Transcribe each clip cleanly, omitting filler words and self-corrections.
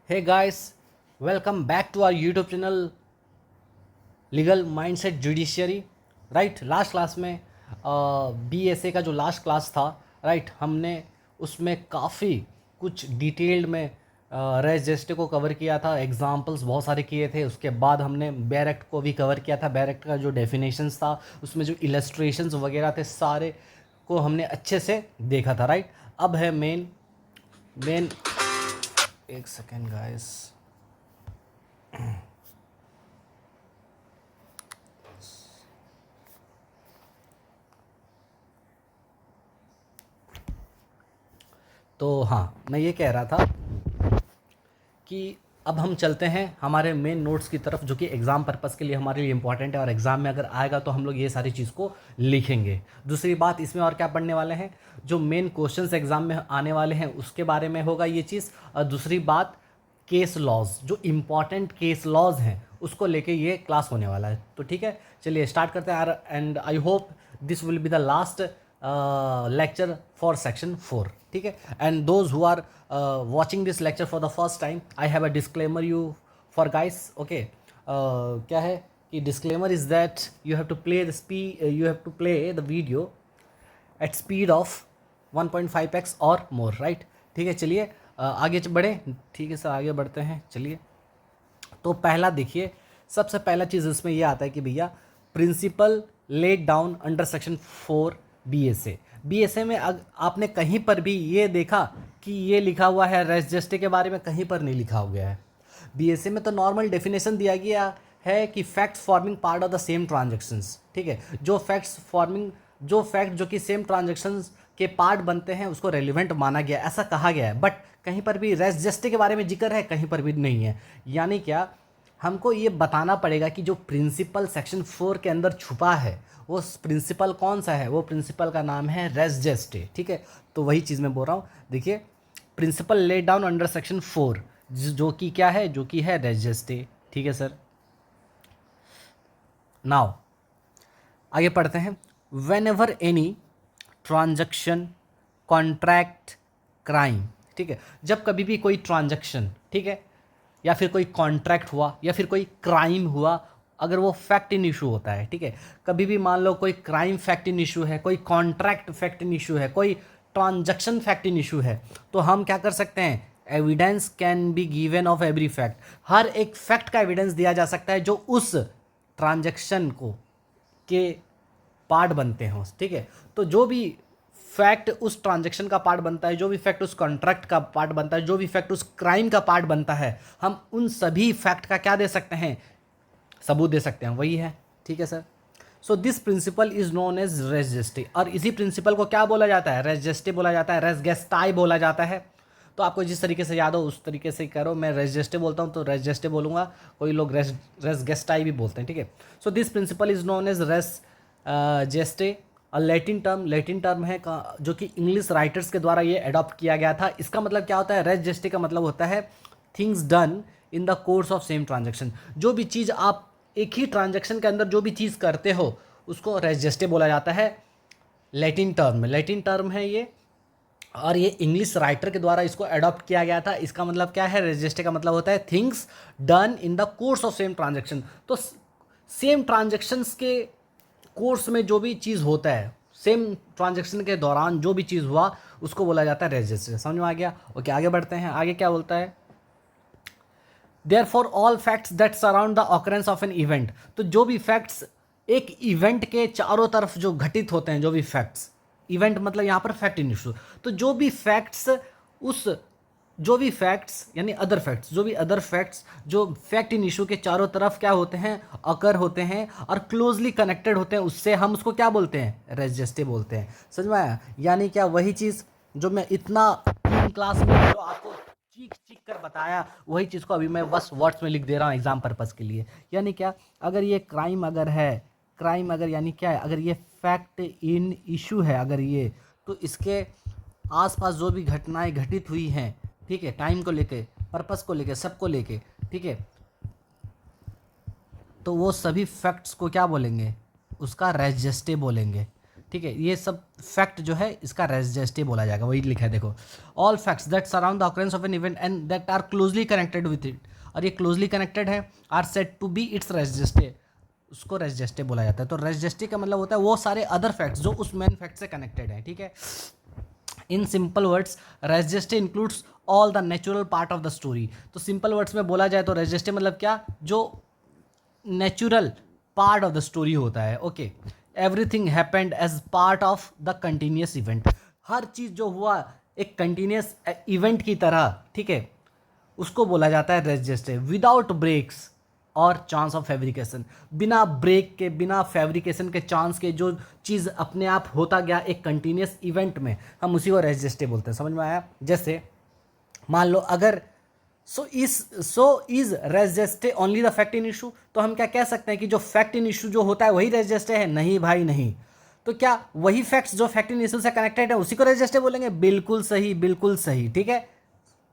Hey guys, welcome back to our YouTube channel legal mindset judiciary. Right, last class में BSA का जो last class था, right, हमने उसमें काफ़ी कुछ डिटेल्ड में रेस जेस्टे को कवर किया था, एग्जांपल्स बहुत सारे किए थे। उसके बाद हमने बेयर एक्ट को भी कवर किया था। बेयर एक्ट का जो डेफिनेशंस था, उसमें जो इलस्ट्रेशंस वगैरह थे, सारे को हमने अच्छे से देखा था। राइट, अब है मेन मेन एक सेकेंड गाइस। तो हाँ, मैं ये कह रहा था कि अब हम चलते हैं हमारे मेन नोट्स की तरफ, जो कि एग्ज़ाम पर्पज़ के लिए हमारे लिए इंपॉर्टेंट है, और एग्ज़ाम में अगर आएगा तो हम लोग ये सारी चीज़ को लिखेंगे। दूसरी बात, इसमें और क्या पढ़ने वाले हैं, जो मेन क्वेश्चंस एग्ज़ाम में आने वाले हैं उसके बारे में होगा ये चीज़। और दूसरी बात, केस लॉज, जो इम्पॉर्टेंट केस लॉज हैं उसको लेके ये क्लास होने वाला है। तो ठीक है, चलिए स्टार्ट करते हैं। And I hope this will be the last lecture for section 4। ठीक है, and those who are watching this lecture for the first time, I have a disclaimer you for guys. Okay, क्या है कि disclaimer is that you have to play you have to play the video at speed of 1.5x or more. right, ठीक है, चलिए आगे बढ़े। ठीक है सर, आगे बढ़ते हैं। चलिए, तो पहला देखिए, सबसे पहला चीज़ इसमें यह आता है कि भैया principle laid down under section 4 BSA। BSA में आपने कहीं पर भी ये देखा कि ये लिखा हुआ है रेस जेस्टे के बारे में? कहीं पर नहीं लिखा हुआ है। BSA में तो नॉर्मल डेफिनेशन दिया गया है कि facts forming part of the same transactions. ठीक है, जो फैक्ट जो कि सेम ट्रांजेक्शन्स के पार्ट बनते हैं उसको रेलिवेंट माना गया, ऐसा कहा गया है। बट कहीं पर भी रेस जेस्टे के बारे में जिक्र है? कहीं पर भी नहीं है। यानी क्या, हमको ये बताना पड़ेगा कि जो प्रिंसिपल सेक्शन 4 के अंदर छुपा है वो प्रिंसिपल कौन सा है। वो प्रिंसिपल का नाम है रेस जेस्टे। ठीक है, तो वही चीज़ मैं बोल रहा हूँ। देखिए, principle laid down under section 4, जो कि क्या है, जो कि है रेस जेस्टे। ठीक है सर, नाउ आगे पढ़ते हैं। When ever any transaction, contract, crime. ठीक है, जब कभी भी कोई ट्रांजैक्शन, ठीक है, या फिर कोई कॉन्ट्रैक्ट हुआ या फिर कोई क्राइम हुआ, अगर वो फैक्ट इन इशू होता है, ठीक है, कभी भी मान लो कोई क्राइम फैक्ट इन इशू है, कोई कॉन्ट्रैक्ट फैक्ट इन इशू है, कोई ट्रांजैक्शन फैक्ट इन इशू है, तो हम क्या कर सकते हैं? Evidence can be given of every fact. हर एक फैक्ट का एविडेंस दिया जा सकता है जो उस ट्रांजैक्शन को के पार्ट बनते हैं। ठीक है, तो जो भी फैक्ट उस ट्रांजैक्शन का पार्ट बनता है, जो भी फैक्ट उस कॉन्ट्रैक्ट का पार्ट बनता है, जो भी फैक्ट उस क्राइम का पार्ट बनता है, हम उन सभी फैक्ट का क्या दे सकते हैं? सबूत दे सकते हैं। वही है। ठीक है sir, so this principle is known as res gestae. और इसी प्रिंसिपल को क्या बोला जाता है? रेस जेस्टे बोला जाता है, रेस गेस्टाई बोला जाता है। तो आपको जिस तरीके से याद हो उस तरीके से करो। मैं रेस जेस्टे बोलता हूँ तो रेस जेस्टे बोलूँगा, कोई लोग रेस गेस्टाई भी बोलते हैं। ठीक है, so this principle is known as res gestae. और लैटिन टर्म है जो कि इंग्लिश राइटर्स के द्वारा ये अडॉप्ट किया गया था। इसका मतलब क्या होता है? रेस जेस्टे का मतलब होता है things done in the course of same transaction. जो भी चीज़ आप एक ही ट्रांजेक्शन के अंदर जो भी चीज़ करते हो उसको रेस जेस्टे बोला जाता है। लैटिन टर्म है ये, और ये इंग्लिश राइटर के द्वारा इसको अडॉप्ट किया गया था। इसका मतलब क्या है? रेस जेस्टे का मतलब होता है things done in the course of same transaction. तो सेम ट्रांजेक्शन्स के कोर्स में जो भी चीज़ होता है, सेम ट्रांजैक्शन के दौरान जो भी चीज़ हुआ उसको बोला जाता है रेस जेस्टे। समझ में आ गया? ओके, आगे बढ़ते हैं। आगे क्या बोलता है? Therefore all facts that surround the occurrence of an event. तो जो भी फैक्ट्स एक इवेंट के चारों तरफ जो घटित होते हैं, जो भी फैक्ट्स, इवेंट मतलब यहाँ पर फैक्ट इन इशू, तो जो भी फैक्ट्स यानी अदर फैक्ट्स, जो भी अदर फैक्ट्स जो फैक्ट इन इशू के चारों तरफ क्या होते हैं? अकर होते हैं और क्लोजली कनेक्टेड होते हैं उससे, हम उसको क्या बोलते हैं? रेस जेस्टे बोलते हैं। समझ में आया? यानी क्या, वही चीज़ जो मैं इतना क्लास में जो आपको चीख चीख कर बताया, वही चीज़ को अभी मैं बस वर्ड्स में लिख दे रहा हूँ एग्जाम पर्पज़ के लिए। यानी क्या, अगर ये क्राइम अगर यानी क्या है, अगर ये फैक्ट इन इशू है, अगर ये, तो इसके आसपास जो भी घटनाएं घटित हुई हैं, ठीक है, टाइम को लेके, पर्पस को लेके, सबको लेके, ठीक है, तो वो सभी फैक्ट्स को क्या बोलेंगे? उसका रेस जेस्टे बोलेंगे। ठीक है, ये सब फैक्ट जो है इसका रेजिस्टिव बोला जाएगा, वही लिखा है देखो, all facts that surround the occurrence of an event and that are closely connected with it, और ये क्लोजली कनेक्टेड है, are said to be its res gestae, उसको रेजिस्टिव बोला जाता है। तो रेजिस्टिव का मतलब होता है वो सारे अदर फैक्ट्स जो उस मेन फैक्ट से कनेक्टेड है, ठीक है। In simple words res gestae includes all the natural part of the story. तो सिंपल वर्ड्स में बोला जाए तो रेजिस्टिव मतलब क्या, जो natural part of the story होता है, okay. Everything happened as part of the continuous event, हर चीज़ जो हुआ एक कंटिन्यूस इवेंट की तरह, ठीक है, उसको बोला जाता है रेजिस्टिव। विदाउट ब्रेक्स और चांस ऑफ फैब्रिकेशन, बिना ब्रेक के, बिना फैब्रिकेशन के, चांस के, जो चीज़ अपने आप होता गया एक कंटिन्यूस इवेंट में, हम उसी को रेजिस्टिव बोलते हैं। समझ में आया? जैसे मान लो अगर so is resistive only the fact in issue, तो हम क्या कह सकते हैं कि जो फैक्ट इन इशू जो होता है वही रेजिस्टिव है? नहीं भाई नहीं। तो क्या वही फैक्ट्स जो फैक्ट इन इशू से कनेक्टेड है उसी को रेजिस्टिव बोलेंगे? बिल्कुल सही, बिल्कुल सही, ठीक है,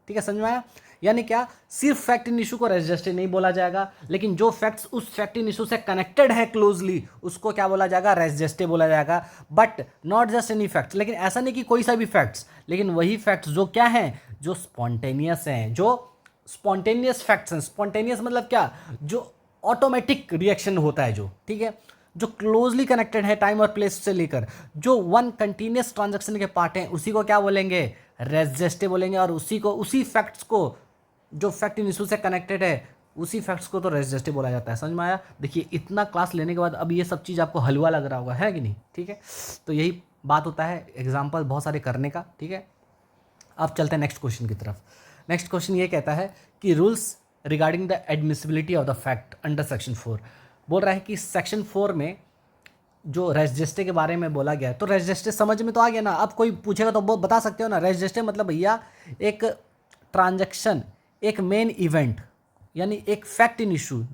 ठीक है, समझ में आया? यानी क्या, सिर्फ फैक्ट इन इशू को रेजिस्टिव नहीं बोला जाएगा, लेकिन जो फैक्ट्स उस फैक्ट इन इशू से कनेक्टेड है क्लोजली, उसको क्या बोला जाएगा? रेजिस्टिव बोला जाएगा। But not just any facts, लेकिन ऐसा नहीं कि कोई सा भी फैक्ट्स, लेकिन वही फैक्ट्स जो क्या हैं, जो स्पॉन्टेनियस हैं, जो स्पॉन्टेनियस फैक्ट्स हैं। स्पॉन्टेनियस मतलब क्या, जो ऑटोमेटिक रिएक्शन होता है, जो, ठीक है, जो क्लोजली कनेक्टेड है टाइम और प्लेस से लेकर, जो वन कंटिन्यूस ट्रांजैक्शन के पार्ट हैं, उसी को क्या बोलेंगे? रेजिस्टिव बोलेंगे। और उसी फैक्ट्स को, जो फैक्ट इन इशू से कनेक्टेड है, उसी फैक्ट्स को तो रेजिस्टिव बोला जाता है। समझ में आया? देखिए इतना क्लास लेने के बाद अब ये सब चीज़ आपको हलवा लग रहा होगा, है कि नहीं? ठीक है, तो यही बात होता है एग्जाम्पल बहुत सारे करने का, ठीक है। अब चलते हैं नेक्स्ट क्वेश्चन की तरफ। नेक्स्ट क्वेश्चन ये कहता है कि rules regarding the admissibility of the fact under section 4। बोल रहा है कि सेक्शन 4 में जो रेजिस्टिव के बारे में बोला गया है, तो रेजिस्टिव समझ में तो आ गया ना। अब कोई पूछेगा तो वो बता सकते हो ना, रेजिस्टिव मतलब भैया एक ट्रांजैक्शन, एक मेन इवेंट, यानी एक फैक्ट इन इशू,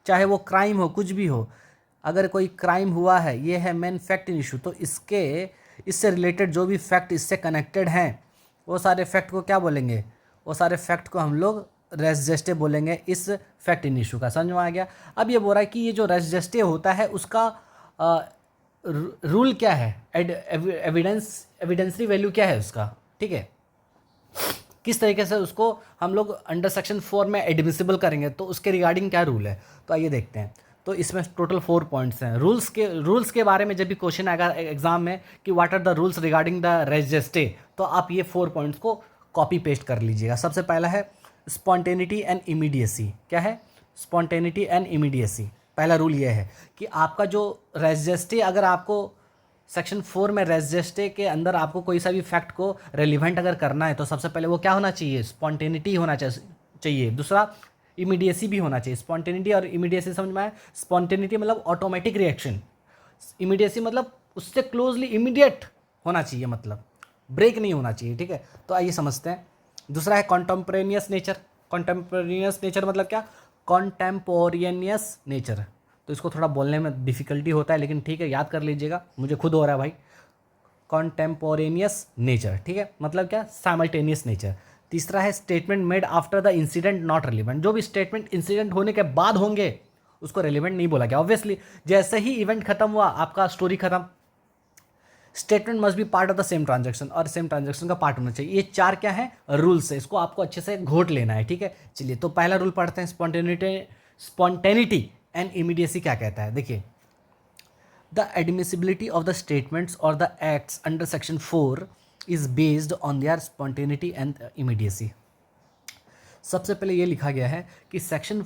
चाहे वो क्राइम हो, कुछ भी हो, अगर कोई क्राइम हुआ है, ये है मेन फैक्ट इन इशू, तो इससे रिलेटेड जो भी फैक्ट इससे कनेक्टेड हैं, वो सारे फैक्ट को क्या बोलेंगे? वो सारे फैक्ट को हम लोग रेजिस्टिव बोलेंगे इस फैक्ट इन इशू का। समझ में आ गया? अब ये बोल रहा है कि ये जो रेजिस्टिव होता है उसका रूल क्या है, एविडेंसरी वैल्यू क्या है उसका, ठीक है, किस तरीके से उसको हम लोग अंडर सेक्शन 4 में एडमिसिबल करेंगे, तो उसके रिगार्डिंग क्या रूल है, तो आइए देखते हैं। तो इसमें टोटल 4 पॉइंट्स हैं। रूल्स के बारे में जब भी क्वेश्चन आएगा एग्जाम में कि what are the rules regarding the res gestae, तो आप ये 4 पॉइंट्स को कॉपी पेस्ट कर लीजिएगा। सबसे पहला है स्पॉन्टेनिटी एंड इमीडिएसी। क्या है? Spontaneity and immediacy. पहला रूल ये है कि आपका जो रेजिस्टिव, अगर आपको सेक्शन 4 में रेजिस्टिव के अंदर आपको कोई सा भी फैक्ट को रेलिवेंट अगर करना है, तो सबसे पहले वो क्या होना चाहिए? स्पॉन्टेनिटी होना चाहिए। दूसरा इमीडिएसी भी होना चाहिए। स्पॉन्टेनिटी और इमीडिएसी समझ में आया? स्पॉन्टेनिटी मतलब ऑटोमेटिक रिएक्शन, इमीडिएसी मतलब उससे क्लोजली इमीडिएट होना चाहिए, मतलब ब्रेक नहीं होना चाहिए, ठीक है। तो आइए समझते हैं। दूसरा है कॉन्टेम्पोरेनियस नेचर। कॉन्टेम्पोरेनियस नेचर मतलब क्या? कॉन्टेम्पोरेनियस नेचर, तो इसको थोड़ा बोलने में डिफ़िकल्टी होता है, लेकिन ठीक है, याद कर लीजिएगा, मुझे खुद हो रहा है भाई। कॉन्टेम्पोरेनियस नेचर, ठीक है, मतलब क्या? Simultaneous nature. तीसरा है statement made after the incident not relevant. जो भी स्टेटमेंट इंसिडेंट होने के बाद होंगे उसको रेलिवेंट नहीं बोला गया। ऑब्वियसली जैसे ही इवेंट खत्म हुआ, आपका स्टोरी खत्म, statement must be part of the same transaction, और सेम ट्रांजैक्शन का पार्ट होना चाहिए। ये 4 क्या है? रूल्स है, इसको आपको अच्छे से घोट लेना है, ठीक है। चलिए तो पहला रूल पढ़ते हैं, स्पॉन्टेनिटी एंड इमीडिएसी क्या कहता है। देखिए, the admissibility of the statements और the acts under section 4 is based on their spontaneity and immediacy. सबसे पहले ये लिखा गया है कि सेक्शन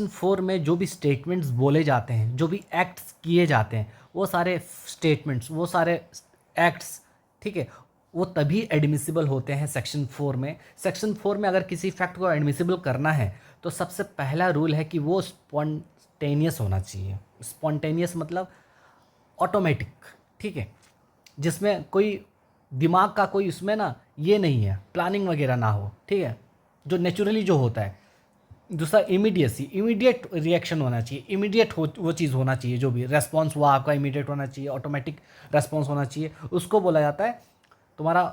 4 में जो भी स्टेटमेंट्स बोले जाते हैं, जो भी एक्ट्स किए जाते हैं, वो सारे स्टेटमेंट्स, वो सारे एक्ट्स, ठीक है, वो तभी एडमिसिबल होते हैं सेक्शन 4 में। सेक्शन 4 में अगर किसी फैक्ट को एडमिसिबल करना है तो सबसे पहला रूल है कि वो स्पॉन्टेनियस होना चाहिए। स्पॉन्टेनियस मतलब ऑटोमेटिक, ठीक है, जिसमें कोई दिमाग का कोई उसमें ना ये नहीं है, प्लानिंग वगैरह ना हो, ठीक है, जो नेचुरली जो होता है। दूसरा इमीडिएसी, इमीडिएट रिएक्शन होना चाहिए, इमीडिएट वो चीज़ होना चाहिए, जो भी रेस्पॉन्स हुआ आपका इमीडिएट होना चाहिए, ऑटोमेटिक रेस्पॉन्स होना चाहिए। उसको बोला जाता है तुम्हारा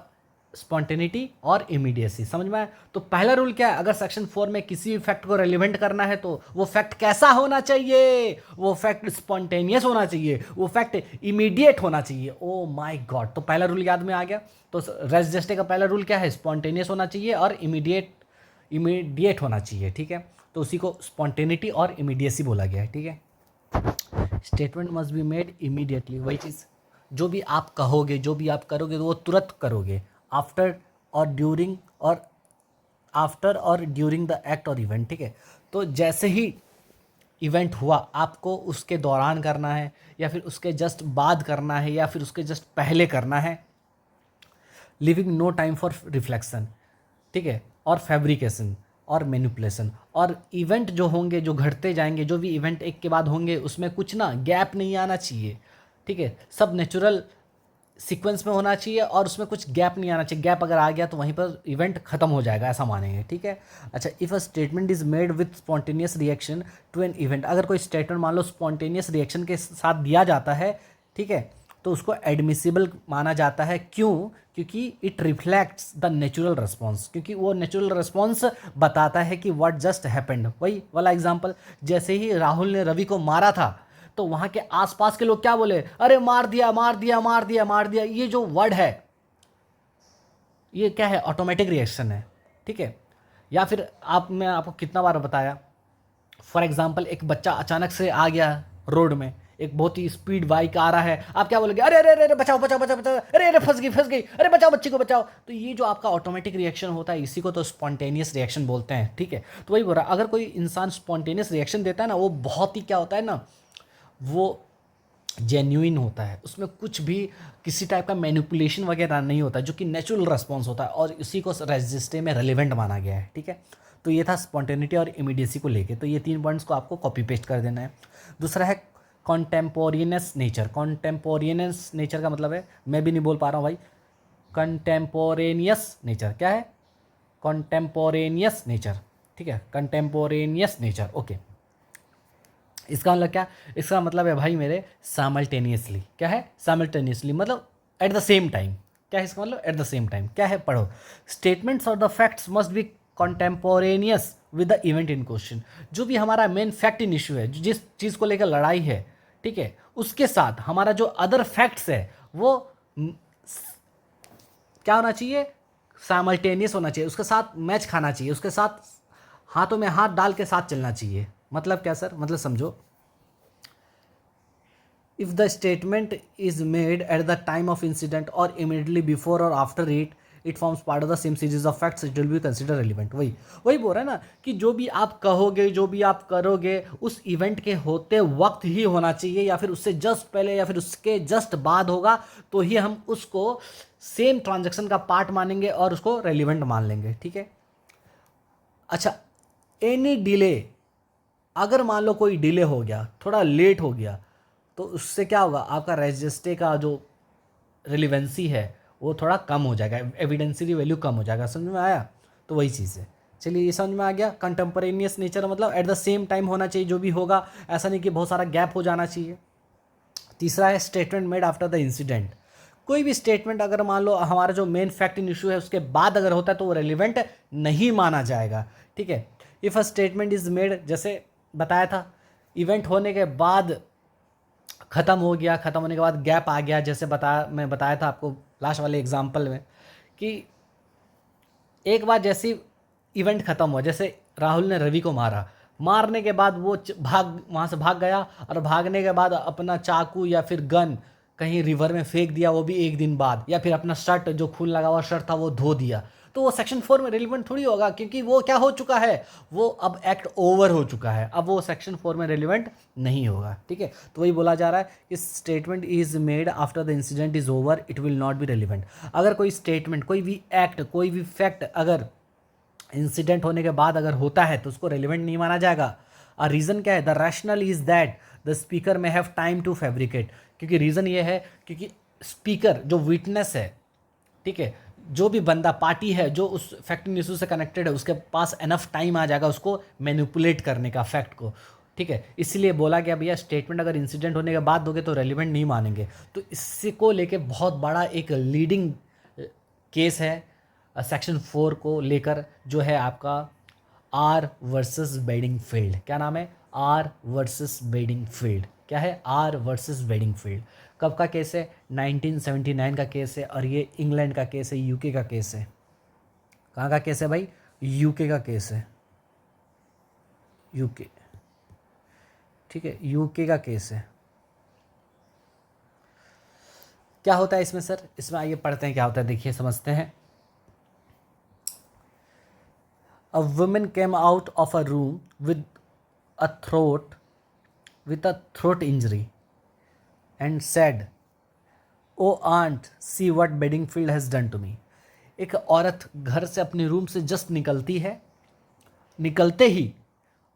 स्पॉन्टेनिटी और इमीडिएसी। समझ में आया? तो पहला रूल क्या है, अगर सेक्शन 4 में किसी भी फैक्ट को रेलिवेंट करना है तो वो फैक्ट कैसा होना चाहिए, वो फैक्ट स्पॉन्टेनियस होना चाहिए, वो फैक्ट इमीडिएट होना चाहिए। ओ माय गॉड, तो पहला रूल याद में आ गया। तो रेस जस्टे का पहला रूल क्या है, स्पॉन्टेनियस होना चाहिए और इमीडिएट होना चाहिए। ठीक है, तो उसी को स्पॉन्टेनिटी और इमीडिएसी बोला गया है। ठीक है, statement must be made immediately, वही चीज़, जो भी आप कहोगे, जो भी आप करोगे तो वो तुरंत करोगे, आफ्टर और ड्यूरिंग द एक्ट और इवेंट। ठीक है, तो जैसे ही इवेंट हुआ आपको उसके दौरान करना है, या फिर उसके जस्ट बाद करना है, या फिर उसके जस्ट पहले करना है, leaving no time for reflection. ठीक है, और फैब्रिकेशन और मैनिपुलेशन। और इवेंट जो होंगे, जो घटते जाएंगे, जो भी इवेंट एक के बाद होंगे, उसमें कुछ ना गैप नहीं आना चाहिए। ठीक है, सब नेचुरल सीक्वेंस में होना चाहिए और उसमें कुछ गैप नहीं आना चाहिए। गैप अगर आ गया तो वहीं पर इवेंट खत्म हो जाएगा, ऐसा मानेंगे। ठीक है, अच्छा, if a statement is made with spontaneous reaction to an event, अगर कोई स्टेटमेंट मान लो स्पॉन्टेनियस रिएक्शन के साथ दिया जाता है, ठीक है, तो उसको एडमिसिबल माना जाता है। क्यों? क्योंकि it reflects the natural response, क्योंकि वो नेचुरल रिस्पॉन्स बताता है कि व्हाट जस्ट हैपेंड। वही वाला एग्जांपल, जैसे ही राहुल ने रवि को मारा था तो वहाँ के आसपास के लोग क्या बोले, अरे मार दिया मार दिया मार दिया मार दिया। ये जो वर्ड है ये क्या है, ऑटोमेटिक रिएक्शन है। ठीक है, या फिर मैं आपको कितना बार बताया, फॉर एग्जाम्पल एक बच्चा अचानक से आ गया रोड में, एक बहुत ही स्पीड बाइक आ रहा है, आप क्या बोलोगे, अरे अरे अरे बचाओ बचाओ बचाओ बचाओ, अरे अरे फंस गई, अरे बचाओ बच्ची को बचाओ। तो ये जो आपका ऑटोमेटिक रिएक्शन होता है इसी को तो स्पॉन्टेनियस रिएक्शन बोलते हैं। ठीक है, तो वही बोल रहा, अगर कोई इंसान स्पॉन्टेनियस रिएक्शन देता है ना, वो बहुत ही क्या होता है ना, वो जेन्युइन होता है, उसमें कुछ भी किसी टाइप का मैनिपुलेशन वगैरह नहीं होता, जो कि नेचुरल रिस्पॉन्स होता है और इसी को रजिस्ट्रे में रेलिवेंट माना गया है। ठीक है, तो ये था स्पॉन्टेनिटी और इमीडिएसी को लेके। तो ये 3 पॉइंट्स को आपको कॉपी पेस्ट कर देना है। दूसरा है कॉन्टेम्पोरेनियस नेचर। कॉन्टेम्पोरेनियस नेचर का मतलब है, मैं भी नहीं बोल पा रहा हूँ भाई, कंटेम्पोरेनियस नेचर क्या है, कॉन्टेम्पोरेनियस नेचर। ठीक है, कंटेम्पोरेनियस नेचर, ओके। इसका मतलब क्या, इसका मतलब है भाई मेरे साइमल्टेनियसली। क्या है, साइमल्टेनियसली मतलब एट द सेम टाइम। क्या है इसका मतलब, एट द सेम टाइम। क्या है, पढ़ो, स्टेटमेंट्स और the facts must be contemporaneous with the event in question. जो भी हमारा मेन फैक्ट इन इशू है, जिस चीज़ को लेकर लड़ाई है, ठीक है, उसके साथ हमारा जो अदर फैक्ट्स है वो क्या होना चाहिए, साइमल्टेनियस होना चाहिए, उसके साथ मैच खाना चाहिए, उसके साथ हाथों में हाथ डाल के साथ चलना चाहिए। मतलब क्या सर, मतलब समझो, if the statement is made at the time of incident और इमीडिएटली बिफोर और after it forms part of the same series of facts, it will be consider relevant. वही बोल रहा है ना कि जो भी आप कहोगे, जो भी आप करोगे, उस इवेंट के होते वक्त ही होना चाहिए, या फिर उससे जस्ट पहले या फिर उसके जस्ट बाद होगा तो ही हम उसको सेम ट्रांजैक्शन का पार्ट मानेंगे और उसको रेलिवेंट मान लेंगे। ठीक है, अच्छा, एनी डिले, अगर मान लो कोई डिले हो गया, थोड़ा लेट हो गया, तो उससे क्या होगा, आपका रजिस्ट्रे का जो रिलेवेंसी है वो थोड़ा कम हो जाएगा, एविडेंसरी वैल्यू कम हो जाएगा। समझ में आया? तो वही चीज़ है। चलिए, ये समझ में आ गया। कंटेम्पोरेनियस नेचर मतलब एट द सेम टाइम होना चाहिए जो भी होगा, ऐसा नहीं कि बहुत सारा गैप हो जाना चाहिए। तीसरा है statement made after the incident. कोई भी स्टेटमेंट अगर मान लो हमारा जो मेन फैक्ट इन इशू है उसके बाद अगर होता है तो वो रेलिवेंट नहीं माना जाएगा। ठीक है, if a statement is made, जैसे बताया था, इवेंट होने के बाद ख़त्म हो गया, ख़त्म होने के बाद गैप आ गया, जैसे मैं बताया था आपको लास्ट वाले एग्जाम्पल में कि एक बार जैसे इवेंट ख़त्म हुआ, जैसे राहुल ने रवि को मारा, मारने के बाद वो वहाँ से भाग गया और भागने के बाद अपना चाकू या फिर गन कहीं रिवर में फेंक दिया, वो भी एक दिन बाद, या फिर अपना शर्ट जो खून लगा हुआ शर्ट था वो धो दिया, तो वो सेक्शन 4 में रेलिवेंट थोड़ी होगा, क्योंकि वो क्या हो चुका है, वो अब एक्ट ओवर हो चुका है, अब वो सेक्शन 4 में रेलिवेंट नहीं होगा। ठीक है, तो वही बोला जा रहा है कि statement is made after the incident is over, it will not be relevant. अगर कोई स्टेटमेंट, कोई भी एक्ट, कोई भी फैक्ट अगर इंसिडेंट होने के बाद अगर होता है तो उसको रेलिवेंट नहीं माना जाएगा। और रीज़न क्या है, the rational is that the speaker में हैव टाइम टू फैब्रिकेट। क्योंकि रीज़न ये है क्योंकि स्पीकर जो विटनेस है, ठीक है, जो भी बंदा पार्टी है जो उस फैक्ट इशू से कनेक्टेड है, उसके पास एनफ टाइम आ जाएगा उसको मैनिपुलेट करने का फैक्ट को। ठीक है, इसलिए बोला गया भैया स्टेटमेंट अगर इंसिडेंट होने के बाद दोगे तो रेलिवेंट नहीं मानेंगे। तो इससे को लेके बहुत बड़ा एक लीडिंग केस है सेक्शन 4 को लेकर, जो है आपका आर वर्सेस बेडिंगफील्ड। क्या नाम है? R versus Bedingfield. क्या है? R versus Bedingfield. कब का केस है? 1979 का केस है, और ये इंग्लैंड का केस है, यूके का केस है। कहाँ का केस है भाई? यूके का केस है, यूके। ठीक है, यूके का केस है। क्या होता है इसमें सर? इसमें आइए पढ़ते हैं क्या होता है, देखिए समझते हैं। A woman came out of a room a throat with a throat injury and said, "Oh aunt, see what Bedingfield has done to me." एक औरत घर से अपने रूम से जस्ट निकलती है, निकलते ही,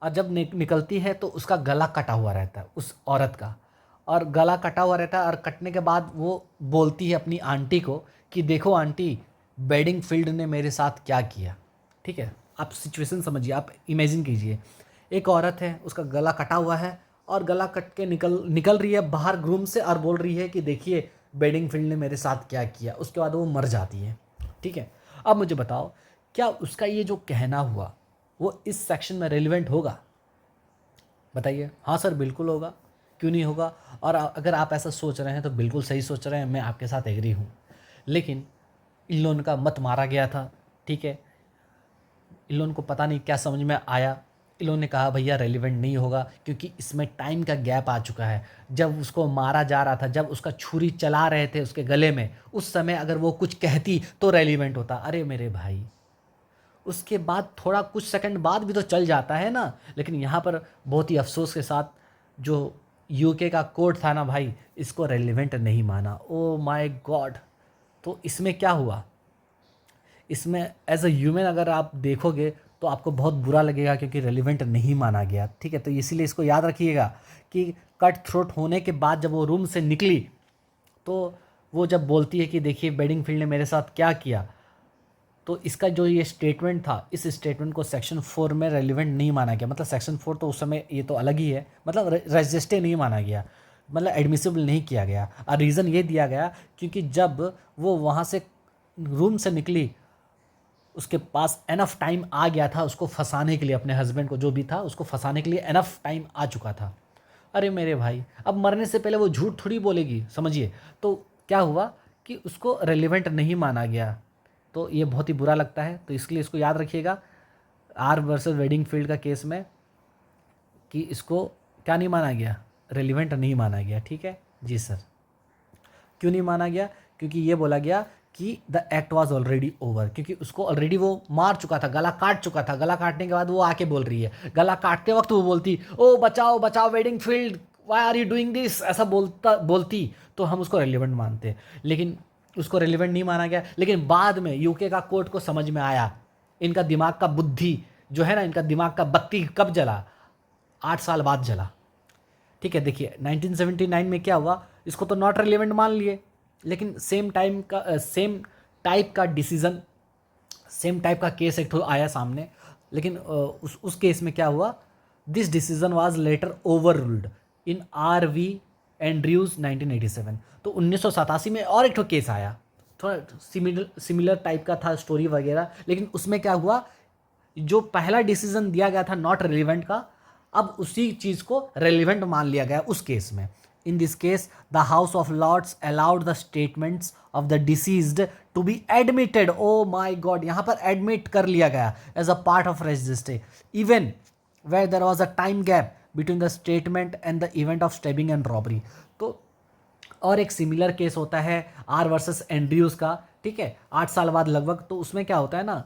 और जब निकलती है तो उसका गला कटा हुआ रहता है उस औरत का, और गला कटा हुआ रहता है, और कटने के बाद वो बोलती है अपनी आंटी को कि देखो आंटी, बेडिंगफील्ड ने मेरे साथ क्या किया। ठीक है, आप सिचुएशन समझिए, आप इमेजिन कीजिए, एक औरत है, उसका गला कटा हुआ है, और गला कट के निकल रही है बाहर रूम से, और बोल रही है कि देखिए बेडिंगफील्ड ने मेरे साथ क्या किया। उसके बाद वो मर जाती है। ठीक है, अब मुझे बताओ, क्या उसका ये जो कहना हुआ वो इस सेक्शन में रेलिवेंट होगा? बताइए। हाँ सर, बिल्कुल होगा, क्यों नहीं होगा। और अगर आप ऐसा सोच रहे हैं तो बिल्कुल सही सोच रहे हैं, मैं आपके साथ एग्री हूँ। लेकिन इन लोगों का मत मारा गया था। ठीक है, इन लोगों को पता नहीं क्या समझ में आया, इन लोगों ने कहा भैया रेलिवेंट नहीं होगा, क्योंकि इसमें टाइम का गैप आ चुका है। जब उसको मारा जा रहा था, जब उसका छुरी चला रहे थे उसके गले में, उस समय अगर वो कुछ कहती तो रेलिवेंट होता। अरे मेरे भाई, उसके बाद थोड़ा कुछ सेकंड बाद भी तो चल जाता है ना। लेकिन यहाँ पर बहुत ही अफसोस के साथ जो यूके का कोर्ट था ना भाई, इसको रेलिवेंट नहीं माना। ओ माय गॉड। तो इसमें क्या हुआ? इसमें एज अ ह्यूमन अगर आप देखोगे तो आपको बहुत बुरा लगेगा, क्योंकि रेलिवेंट नहीं माना गया। ठीक है, तो इसीलिए इसको याद रखिएगा कि कट थ्रोट होने के बाद जब वो रूम से निकली, तो वो जब बोलती है कि देखिए बेडिंगफील्ड ने मेरे साथ क्या किया, तो इसका जो ये स्टेटमेंट था, इस स्टेटमेंट को सेक्शन 4 में रेलिवेंट नहीं माना गया। मतलब सेक्शन 4 तो उस समय ये तो अलग ही है, मतलब रजिस्टर नहीं माना गया, मतलब एडमिसिबल नहीं किया गया। और रीज़न ये दिया गया क्योंकि जब वो वहाँ से रूम से निकली, उसके पास एनफ टाइम आ गया था उसको फंसाने के लिए, अपने हस्बैंड को जो भी था उसको फंसाने के लिए एनफ टाइम आ चुका था। अरे मेरे भाई, अब मरने से पहले वो झूठ थोड़ी बोलेगी, समझिए। तो क्या हुआ कि उसको रेलिवेंट नहीं माना गया। तो ये बहुत ही बुरा लगता है, तो इसलिए इसको याद रखिएगा आर वर्सेस वेडिंगफील्ड का केस में, कि इसको क्या नहीं माना गया? रेलिवेंट नहीं माना गया। ठीक है जी सर। क्यों नहीं माना गया? क्योंकि ये बोला गया कि the act was already over, क्योंकि उसको ऑलरेडी वो मार चुका था, गला काट चुका था। गला काटने के बाद वो आके बोल रही है, गला काटते वक्त वो बोलती, ओ बचाओ बचाओ Bedingfield, why are you doing this, ऐसा बोलती तो हम उसको रेलिवेंट मानते। लेकिन उसको रेलिवेंट नहीं माना गया। लेकिन बाद में यूके का कोर्ट को समझ में आया, इनका दिमाग का बुद्धि जो है ना, इनका दिमाग का बत्ती कब जला? 8 साल बाद जला। ठीक है, देखिए 1979 में क्या हुआ, इसको तो नॉट रेलिवेंट मान लिए, लेकिन सेम टाइप का डिसीजन, सेम टाइप का केस एक आया सामने। लेकिन उस केस में क्या हुआ, this decision was later overruled in R v Andrews 1987। तो 1987 में और एक केस आया, थोड़ा सिमिलर टाइप का था स्टोरी वगैरह। लेकिन उसमें क्या हुआ, जो पहला डिसीजन दिया गया था नॉट रेलिवेंट का, अब उसी चीज़ को रेलिवेंट मान लिया गया उस केस में। In this case the House of Lords allowed the statements of the deceased to be admitted. Oh my god, यहाँ पर एडमिट कर लिया गया as a part of res gestae, even where there was a time gap between the statement and the event of stabbing and robbery. तो और एक similar case होता है आर वर्सेस एंड्रयूज का। ठीक है, 8 साल बाद लगभग। तो उसमें क्या होता है ना,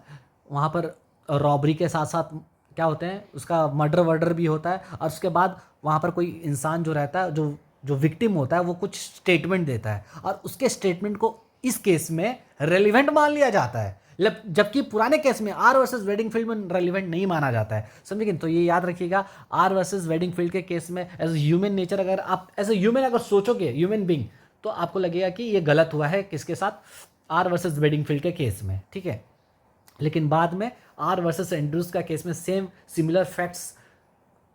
वहाँ पर रॉबरी के साथ साथ क्या होते हैं, उसका मर्डर वर्डर भी होता है। और उसके बाद वहाँ पर कोई इंसान जो रहता है, जो जो विक्टिम होता है, वो कुछ स्टेटमेंट देता है, और उसके स्टेटमेंट को इस केस में रेलिवेंट मान लिया जाता है, जबकि पुराने केस में आर वर्सेस वेडिंगफील्ड में रेलिवेंट नहीं माना जाता है। समझिए। तो ये याद रखिएगा, आर वर्सेस वेडिंगफील्ड के केस में एज ह्यूमन नेचर, अगर आप एज ए ह्यूमन अगर सोचोगे, ह्यूमन बींग, तो आपको लगेगा कि ये गलत हुआ है किसके साथ, आर वर्सेस वेडिंगफील्ड के केस में। ठीक है, लेकिन बाद में आर वर्सेस एंड्रूज का केस में सेम सिमिलर फैक्ट्स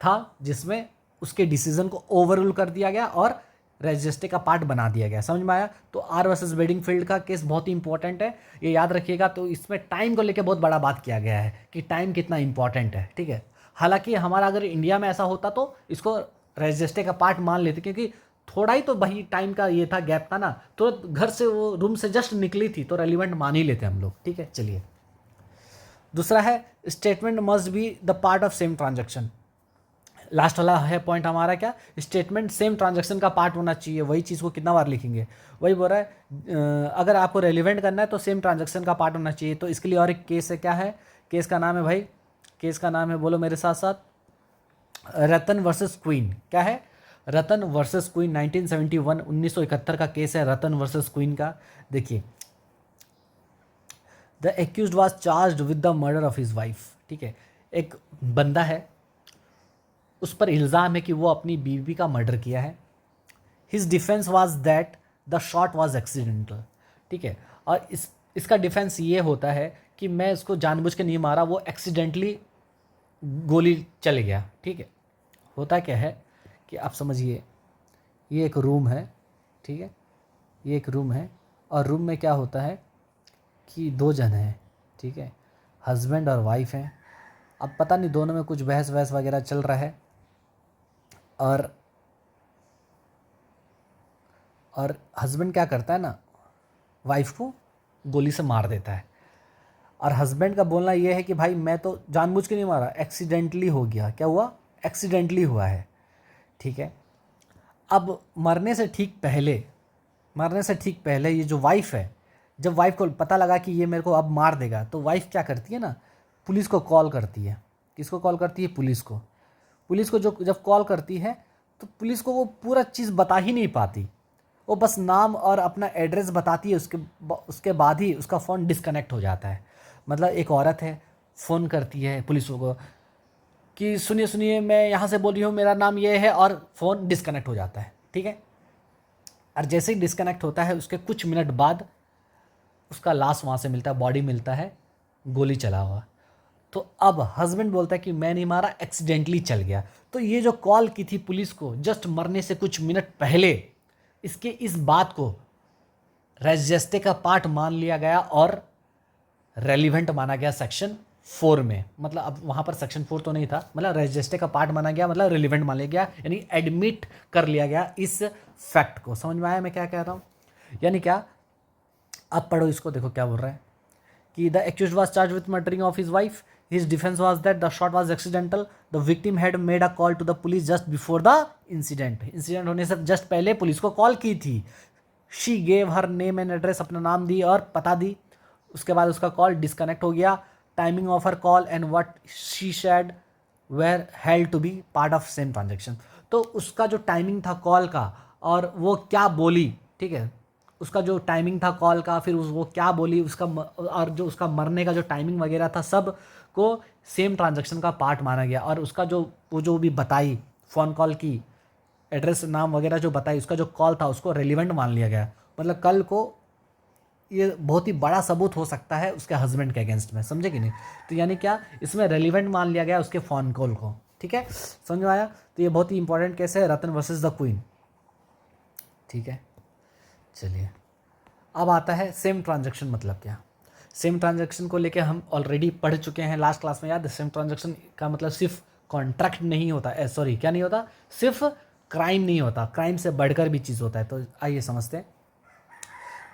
था, जिसमें उसके डिसीजन को ओवररूल कर दिया गया और रेजिस्टे का पार्ट बना दिया गया। समझ में आया? तो आर वर्सेस बेडिंगफील्ड का केस बहुत ही इंपॉर्टेंट है, ये याद रखिएगा। तो इसमें टाइम को लेकर बहुत बड़ा बात किया गया है कि टाइम कितना इंपॉर्टेंट है, ठीक है। हालांकि हमारा अगर इंडिया में ऐसा होता तो इसको रेजिस्टे का पार्ट मान लेते, क्योंकि थोड़ा ही तो भाई टाइम का ये था, गैप था ना, तो घर से वो रूम से जस्ट निकली थी, तो रेलिवेंट मान ही लेते हम लोग, ठीक है। चलिए, दूसरा है statement must be the part of same transaction. Last वाला है पॉइंट हमारा क्या, स्टेटमेंट सेम ट्रांजैक्शन का पार्ट होना चाहिए। वही चीज़ को कितना बार लिखेंगे, वही बोल रहा है अगर आपको रेलिवेंट करना है तो सेम ट्रांजैक्शन का पार्ट होना चाहिए। तो इसके लिए और एक केस है, क्या है केस का नाम है भाई, केस का नाम है, बोलो मेरे साथ साथ, रतन वर्सेस क्वीन। क्या है? रतन वर्सेस क्वीन, 1971 1971 का केस है रतन वर्सेस क्वीन का। देखिए, the accused was charged with the murder of his wife. ठीक है, एक बंदा है, उस पर इल्ज़ाम है कि वो अपनी बीवी का मर्डर किया है। His defence was that the shot was accidental. ठीक है, और इसका डिफेंस ये होता है कि मैं इसको जानबूझ के नहीं मारा, वो एक्सीडेंटली गोली चल गया। ठीक है, होता क्या है कि आप समझिए, ये एक रूम है, ठीक है, ये एक रूम है, और रूम में क्या होता है कि दो जन हैं, ठीक है, हस्बैंड और वाइफ हैं। अब पता नहीं दोनों में कुछ बहस वहस वगैरह चल रहा है, और हस्बैंड क्या करता है ना, वाइफ को गोली से मार देता है। और हस्बैंड का बोलना ये है कि भाई मैं तो जानबूझ के नहीं मारा, एक्सीडेंटली हो गया। क्या हुआ? एक्सीडेंटली हुआ है। ठीक है, अब मरने से ठीक पहले ये जो वाइफ है, जब वाइफ को पता लगा कि ये मेरे को अब मार देगा, तो वाइफ क्या करती है ना, पुलिस को कॉल करती है। किसको कॉल करती है? पुलिस को। पुलिस को जो जब कॉल करती है तो पुलिस को वो पूरा चीज़ बता ही नहीं पाती, वो बस नाम और अपना एड्रेस बताती है। उसके बाद ही उसका फ़ोन डिस्कनेक्ट हो जाता है। मतलब एक औरत है, फ़ोन करती है पुलिस को कि सुनिए सुनिए, मैं यहाँ से बोल रही हूँ, मेरा नाम ये है, और फ़ोन डिस्कनेक्ट हो जाता है। ठीक है, और जैसे ही डिस्कनेक्ट होता है उसके कुछ मिनट बाद उसका लाश वहाँ से मिलता है, बॉडी मिलता है, गोली चला हुआ। तो अब हस्बैंड बोलता है कि मैं नहीं मारा, एक्सीडेंटली चल गया। तो ये जो कॉल की थी पुलिस को जस्ट मरने से कुछ मिनट पहले, इस बात को रेजिस्टे का पार्ट मान लिया गया और रेलिवेंट माना गया सेक्शन 4 में। मतलब अब वहाँ पर सेक्शन 4 तो नहीं था, मतलब रेजिस्टे का पार्ट माना गया, मतलब रेलिवेंट मान लिया गया, यानी एडमिट कर लिया गया इस फैक्ट को। समझ में आया मैं क्या कह रहा हूँ? यानी क्या, अब पढ़ो इसको, देखो क्या बोल रहा है कि the accused was charged with murdering of his wife. His defense was that the shot was accidental. The victim had made a call to the police just before the incident. Incident होने से just पहले police को call की थी। She gave her name and address, अपना नाम दी और पता दी। उसके बाद उसका कॉल डिस्कनेक्ट हो गया। Timing of her call and what she said were held to be part of same transaction. तो उसका जो टाइमिंग था कॉल का और वो क्या बोली, ठीक है, उसका जो टाइमिंग था कॉल का, फिर वो क्या बोली उसका, और जो उसका मरने का जो टाइमिंग वगैरह था, सब को सेम ट्रांजैक्शन का पार्ट माना गया। और उसका जो भी बताई, फ़ोन कॉल की, एड्रेस नाम वगैरह जो बताई, उसका जो कॉल था उसको रेलिवेंट मान लिया गया। मतलब कल को ये बहुत ही बड़ा सबूत हो सकता है उसके हस्बैंड के अगेंस्ट में, समझे कि नहीं? तो यानी क्या, इसमें रेलिवेंट मान लिया गया उसके फ़ोन कॉल को। ठीक है, समझ में आया? तो ये बहुत ही इंपॉर्टेंट केस है, रतन वर्सेस द क्वीन। ठीक है, चलिए, अब आता है सेम ट्रांजैक्शन मतलब क्या। सेम ट्रांजैक्शन को लेके हम ऑलरेडी पढ़ चुके हैं लास्ट क्लास में, याद है? सेम ट्रांजैक्शन का मतलब सिर्फ कॉन्ट्रैक्ट नहीं होता, सॉरी क्या नहीं होता, सिर्फ क्राइम नहीं होता, क्राइम से बढ़कर भी चीज़ होता है। तो आइए समझते हैं।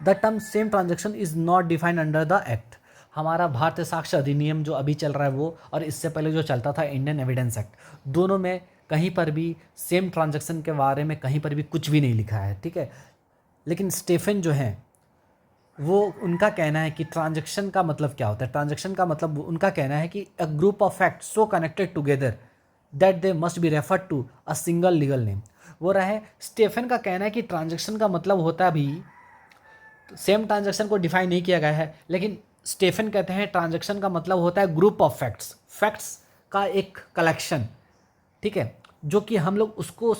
The term same transaction is not defined under the act. हमारा भारतीय साक्ष्य अधिनियम जो अभी चल रहा है वो, और इससे पहले जो चलता था इंडियन एविडेंस एक्ट, दोनों में कहीं पर भी सेम ट्रांजैक्शन के बारे में कहीं पर भी कुछ भी नहीं लिखा है। ठीक है, लेकिन स्टेफन जो है वो, उनका कहना है कि ट्रांजैक्शन का मतलब क्या होता है। ट्रांजैक्शन का मतलब उनका कहना है कि a group of fact so connected together that they must be referred to a single legal name. वो रहे, स्टेफन का कहना है कि ट्रांजैक्शन का मतलब होता भी, सेम ट्रांजैक्शन को डिफाइन नहीं किया गया है, लेकिन स्टेफन कहते हैं ट्रांजैक्शन का मतलब होता है ग्रुप ऑफ फैक्ट्स, फैक्ट्स का एक कलेक्शन। ठीक है, जो कि हम लोग उसको,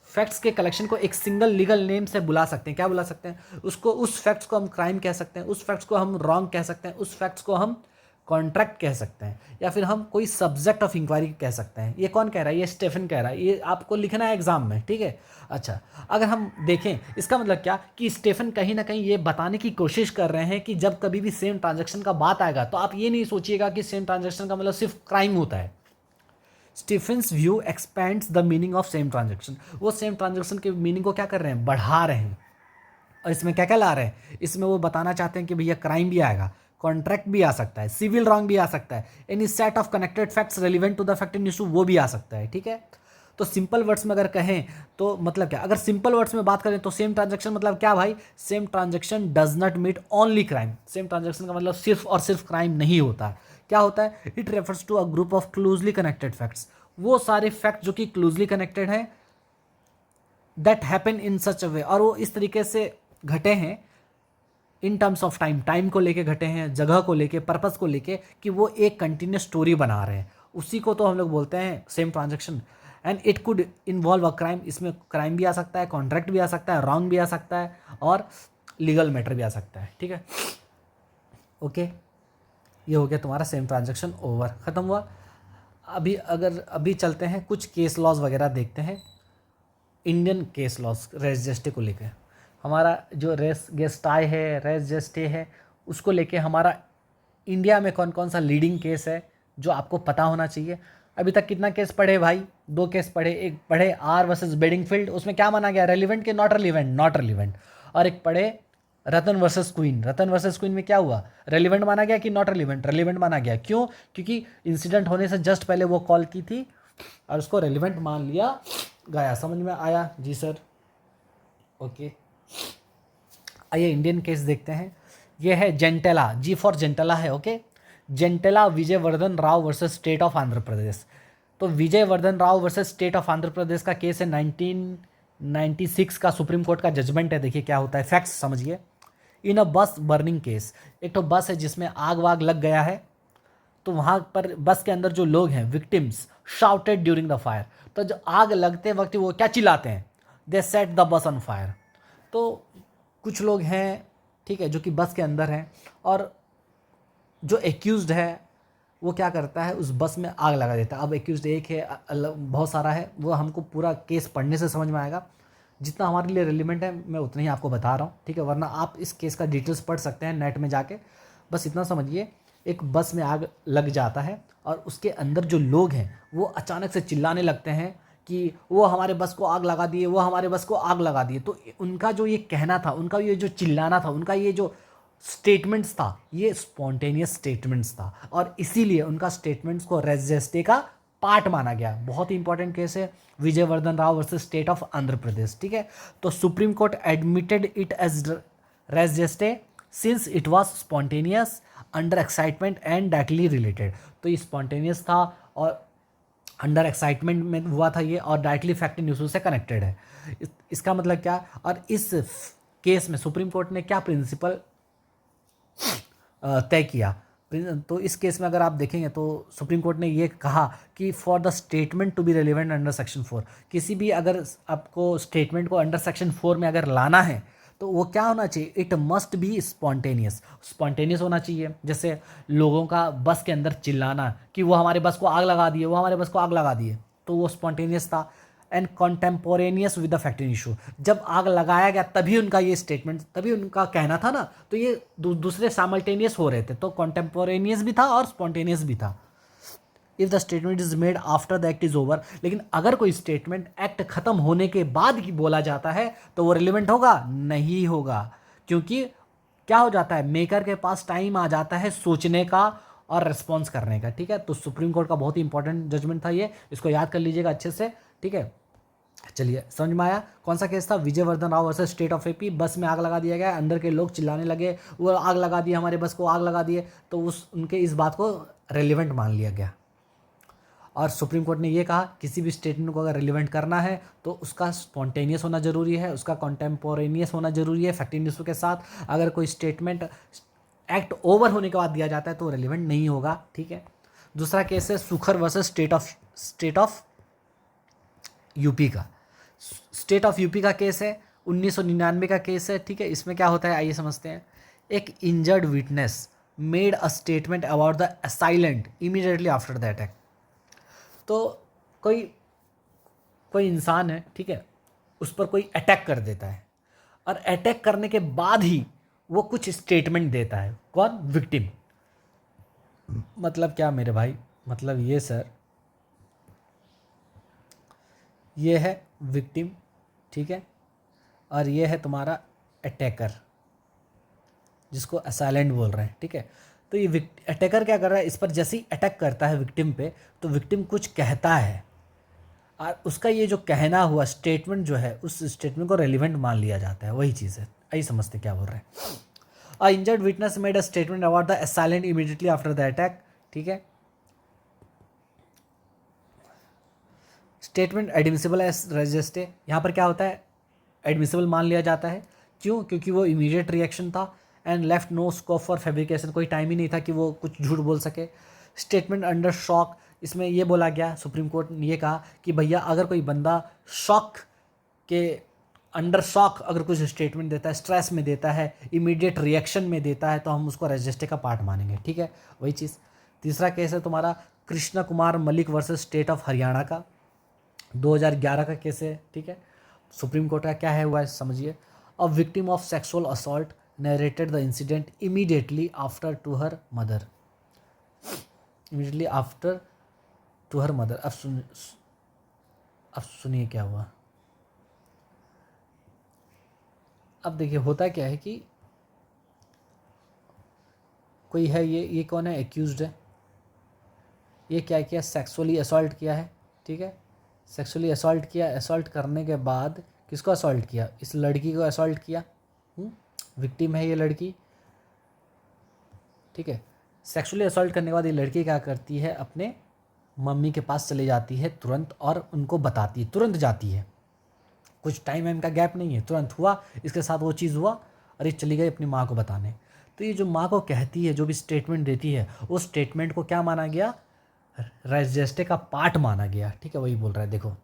फैक्ट्स के कलेक्शन को एक सिंगल लीगल नेम से बुला सकते हैं। क्या बुला सकते हैं उसको? उस फैक्ट्स को हम क्राइम कह सकते हैं, उस फैक्ट्स को हम रॉन्ग कह सकते हैं, उस फैक्ट्स को हम कॉन्ट्रैक्ट कह सकते हैं, या फिर हम कोई सब्जेक्ट ऑफ इंक्वायरी कह सकते हैं। ये कौन कह रहा है? ये स्टेफन कह रहा है, ये आपको लिखना है एग्जाम में, ठीक है। अच्छा, अगर हम देखें इसका मतलब क्या कि स्टेफन कहीं ना कहीं ये बताने की कोशिश कर रहे हैं कि जब कभी भी सेम ट्रांजैक्शन का बात आएगा तो आप ये नहीं सोचिएगा कि सेम ट्रांजैक्शन का मतलब सिर्फ क्राइम होता है। Stephen's view expands the meaning of same transaction, वो सेम ट्रांजैक्शन के मीनिंग को क्या कर रहे हैं? बढ़ा रहे हैं। और इसमें क्या क्या ला रहे हैं? इसमें वो बताना चाहते हैं कि भैया क्राइम भी आएगा, कॉन्ट्रैक्ट भी आ सकता है, सिविल रॉन्ग भी आ सकता है, any set of connected facts relevant to the fact in issue वो भी आ सकता है, ठीक है। तो सिंपल वर्ड्स में अगर कहें तो मतलब क्या, अगर सिंपल वर्ड्स में बात करें तो सेम ट्रांजैक्शन मतलब क्या भाई? Same transaction does not mean only crime. Same transaction का मतलब सिर्फ और सिर्फ क्राइम नहीं होता। क्या होता है? It refers to a group of closely connected facts, वो सारे फैक्ट जो कि क्लोजली कनेक्टेड हैं, that happen in such a way, और वो इस तरीके से घटे हैं in terms of time, time को लेके घटे हैं, जगह को लेके, पर्पस को लेके, कि वो एक कंटिन्यूस स्टोरी बना रहे हैं, उसी को तो हम लोग बोलते हैं same transaction. And it could involve a crime, इसमें क्राइम भी आ सकता है, कॉन्ट्रैक्ट भी आ सकता है, रॉन्ग भी आ सकता है, और लीगल मैटर भी आ सकता है, ठीक है। ओके, ये हो गया तुम्हारा सेम ट्रांजैक्शन ओवर, ख़त्म हुआ। अभी चलते हैं कुछ केस लॉज वगैरह देखते हैं, इंडियन केस लॉज रेस जेस्टे को लेकर। हमारा जो रेस गेस्टाई है, रेस जेस्टे है, उसको लेके हमारा इंडिया में कौन कौन सा लीडिंग केस है जो आपको पता होना चाहिए। अभी तक कितना केस पढ़े भाई? 2 केस पढ़े। एक पढ़े आर वर्सेस बेडिंगफील्ड, उसमें क्या माना गया? रेलिवेंट के नॉट रेलिवेंट? Not relevant. और एक पढ़े रतन वर्सेस क्वीन। रतन वर्सेस क्वीन में क्या हुआ? रेलिवेंट माना गया कि नॉट रेलिवेंट? रेलिवेंट माना गया। क्यों? क्योंकि इंसिडेंट होने से जस्ट पहले वो कॉल की थी और उसको रेलिवेंट मान लिया गया। समझ में आया? जी सर। ओके, आइए इंडियन केस देखते हैं। ये है जेंटेला, जी फॉर जेंटेला है, okay. Gentela Vijayavardhan Rao versus state of Andhra Pradesh. तो Vijayavardhan Rao versus state of Andhra Pradesh का केस है, 1996 का सुप्रीम कोर्ट का जजमेंट है। देखिए क्या होता है, फैक्ट्स समझिए। इन अ बस बर्निंग केस, एक तो बस है जिसमें आग वाग लग गया है, तो वहाँ पर बस के अंदर जो लोग हैं victims shouted during the fire, तो जो आग लगते वक्त वो क्या चिल्लाते हैं? They set the bus on fire. तो कुछ लोग हैं, ठीक है, जो कि बस के अंदर हैं, और जो एक्यूज्ड है वो क्या करता है? उस बस में आग लगा देता है। अब एक्यूज्ड एक है, बहुत सारा है, वो हमको पूरा केस पढ़ने से समझ में आएगा। जितना हमारे लिए रिलेवेंट है मैं उतना ही आपको बता रहा हूँ, ठीक है, वरना आप इस केस का डिटेल्स पढ़ सकते हैं नेट में जाके। बस इतना समझिए, एक बस में आग लग जाता है और उसके अंदर जो लोग हैं वो अचानक से चिल्लाने लगते हैं कि वो हमारे बस को आग लगा दिए, वो हमारे बस को आग लगा दिए। तो उनका जो ये कहना था, उनका ये जो चिल्लाना था, उनका ये जो स्टेटमेंट्स था, ये स्पॉन्टेनियस स्टेटमेंट्स था, और इसीलिए उनका स्टेटमेंट्स को रेस जेस्टे का पार्ट माना गया। बहुत ही इंपॉर्टेंट केस है, Vijayavardhan Rao versus state of Andhra Pradesh, ठीक है। तो Supreme Court admitted it as res gestae since it was spontaneous under excitement and directly related. तो ये स्पॉन्टेनियस था और अंडर एक्साइटमेंट में हुआ था ये, और डायरेक्टली फैक्ट इन इशू से कनेक्टेड है। इसका मतलब क्या? और इस केस में सुप्रीम कोर्ट ने क्या प्रिंसिपल तय किया? तो इस केस में अगर आप देखेंगे तो सुप्रीम कोर्ट ने ये कहा कि for the statement to be relevant under section 4, किसी भी अगर आपको स्टेटमेंट को अंडर सेक्शन 4 में अगर लाना है तो वो क्या होना चाहिए? It must be spontaneous. Spontaneous होना चाहिए। जैसे लोगों का बस के अंदर चिल्लाना कि वो हमारे बस को आग लगा दिए, वो हमारे बस को आग लगा दिए, तो वो स्पॉन्टेनियस था। And contemporaneous with the fact in issue, जब आग लगाया गया तभी उनका ये स्टेटमेंट, तभी उनका कहना था ना, तो ये दूसरे साइमल्टेनियस हो रहे थे, तो कॉन्टेम्पोरेनियस भी था और स्पॉन्टेनियस भी था। If the statement is made after the act is over, लेकिन अगर कोई स्टेटमेंट एक्ट खत्म होने के बाद ही बोला जाता है तो वो रिलेवेंट होगा? नहीं होगा, क्योंकि क्या हो जाता है, मेकर के पास टाइम आ जाता है सोचने का और रिस्पॉन्स करने का, ठीक है। तो सुप्रीम कोर्ट का बहुत ही इंपॉर्टेंट जजमेंट था ये, इसको याद कर लीजिएगा अच्छे से, ठीक है। चलिए समझ में आया कौन सा केस था? Vijayavardhan Rao versus state of AP. बस में आग लगा दिया गया, अंदर के लोग चिल्लाने लगे, वो आग लगा दिए, हमारे बस को आग लगा दिए, तो उनके इस बात को रेलिवेंट मान लिया गया। और सुप्रीम कोर्ट ने ये कहा किसी भी स्टेटमेंट को अगर रिलेवेंट करना है तो उसका स्पॉन्टेनियस होना जरूरी है, उसका कॉन्टेम्पोरेनियस होना जरूरी है फैक्ट इन इशू के साथ। अगर कोई स्टेटमेंट एक्ट ओवर होने के बाद दिया जाता है तो रिलेवेंट नहीं होगा, ठीक है। दूसरा केस है सुखर वर्सेस स्टेट ऑफ यूपी का। स्टेट ऑफ यूपी का केस है, 1999 का केस है, ठीक है। इसमें क्या होता है आइए समझते हैं। एक injured witness made a statement about the assailant immediately after the attack. तो कोई कोई इंसान है, ठीक है, उस पर कोई अटैक कर देता है और अटैक करने के बाद ही वो कुछ स्टेटमेंट देता है। कौन? विक्टिम। मतलब क्या मेरे भाई? मतलब ये सर, ये है विक्टिम, ठीक है, और ये है तुम्हारा अटैकर जिसको असाइलेंट बोल रहे हैं, ठीक है। तो ये अटैकर क्या कर रहा है, इस पर जैसे ही अटैक करता है विक्टिम पे, तो विक्टिम कुछ कहता है और उसका ये जो कहना हुआ स्टेटमेंट जो है, उस स्टेटमेंट को रेलिवेंट मान लिया जाता है। वही चीज़ है, यही समझते क्या बोल रहे हैं। A injured witness made a statement about the assailant immediately after the attack, ठीक है। स्टेटमेंट एडमिसिबल एज रजिस्टे, यहाँ पर क्या होता है, एडमिसिबल मान लिया जाता है। क्यों? क्योंकि वो इमीडिएट रिएक्शन था and left no scope for fabrication, कोई टाइम ही नहीं था कि वो कुछ झूठ बोल सके। स्टेटमेंट अंडर शॉक, इसमें ये बोला गया, सुप्रीम कोर्ट ने ये कहा कि भैया अगर कोई बंदा शॉक के अंडर शॉक अगर कुछ स्टेटमेंट देता है, स्ट्रेस में देता है, इमीडिएट रिएक्शन में देता है, तो हम उसको रजिस्टे का पार्ट मानेंगे, ठीक है। वही चीज़। तीसरा केस है तुम्हारा Krishna Kumar Malik versus state of Haryana का, 2011 का केस है, ठीक है। सुप्रीम कोर्ट का क्या है हुआ है समझिए। A victim of sexual assault narrated the incident immediately after to her mother, immediately after to her mother. अब सुनिए क्या हुआ। अब देखिए होता क्या है कि कोई है, ये कौन है, एक्यूज्ड है, ये क्या किया, सेक्सुअली असॉल्ट किया है, ठीक है। सेक्सुअली असॉल्ट किया, असॉल्ट करने के बाद किसको असॉल्ट किया, इस लड़की को असॉल्ट किया, विक्टिम है ये लड़की, ठीक है। सेक्सुअली असॉल्ट करने के बाद ये लड़की क्या करती है, अपने मम्मी के पास चली जाती है तुरंत और उनको बताती है, तुरंत जाती है, कुछ टाइम वाइम का गैप नहीं है, तुरंत हुआ इसके साथ वो चीज़ हुआ और ये चली गई अपनी माँ को बताने। तो ये जो माँ को कहती है, जो भी स्टेटमेंट देती है, उस स्टेटमेंट को क्या माना गया, रजिस्टे का पार्ट माना गया, ठीक है। वही बोल रहा है देखो,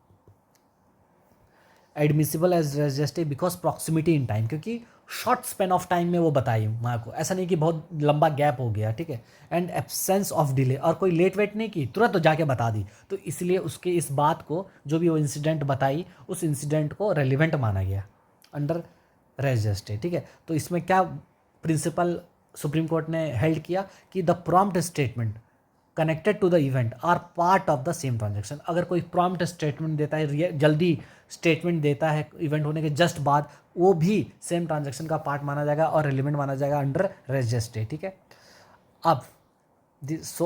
admissible as res gestae because proximity in time, क्योंकि शॉर्ट स्पेन ऑफ टाइम में वो बताई माँ को, ऐसा नहीं कि बहुत लंबा गैप हो गया, ठीक है। एंड एब्सेंस ऑफ डिले, और कोई लेट वेट नहीं की, तुरंत तो जाके बता दी, तो इसलिए उसके इस बात को, जो भी वो इंसिडेंट बताई, उस इंसिडेंट को रेलिवेंट माना गया अंडर रजिस्टे, ठीक है। तो इसमें क्या प्रिंसिपल सुप्रीम कोर्ट ने हेल्ड किया कि the prompt statement connected to the event are part of the same transaction. अगर कोई प्रॉम्प्ट स्टेटमेंट देता है, जल्दी स्टेटमेंट देता है इवेंट होने के जस्ट बाद, वो भी सेम ट्रांजेक्शन का पार्ट माना जाएगा और रिलेवेंट माना जाएगा अंडर रजिस्ट्रे, ठीक है। अब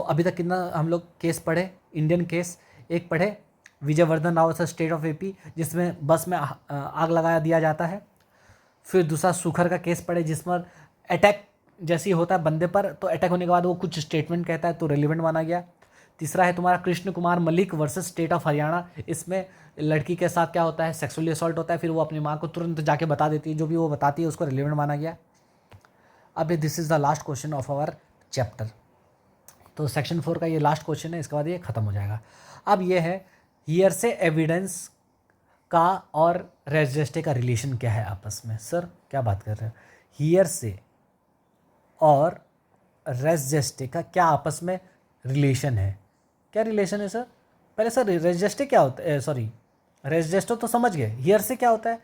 अभी तक कितना हम लोग केस पढ़े, इंडियन केस एक पढ़े, Vijayavardhan Rao versus state of AP, जिसमें बस में आग लगाया दिया जाता है। फिर दूसरा सुखर का केस पढ़े, जिसमें अटैक जैसे ही होता है बंदे पर, तो अटैक होने के बाद वो कुछ स्टेटमेंट कहता है, तो रेलिवेंट माना गया। तीसरा है तुम्हारा Krishna Kumar Malik versus state of Haryana, इसमें लड़की के साथ क्या होता है, सेक्सुअली असॉल्ट होता है, फिर वो अपनी माँ को तुरंत जाके बता देती है, जो भी वो बताती है उसको रेलिवेंट माना गया। अब this is the last question of our chapter. तो सेक्शन 4 का ये लास्ट क्वेश्चन है, इसके बाद ये खत्म हो जाएगा। अब ये है हियर से एविडेंस का और रजिस्ट्रे का रिलेशन क्या है आपस में। सर क्या बात कर रहे हो, हियर से और रजिस्ट्रे का क्या आपस में रिलेशन है, क्या रिलेशन है सर? पहले सर रजिस्ट्रे क्या होता है, सॉरी रजिस्ट्रे तो समझ गए, हियर से क्या होता है।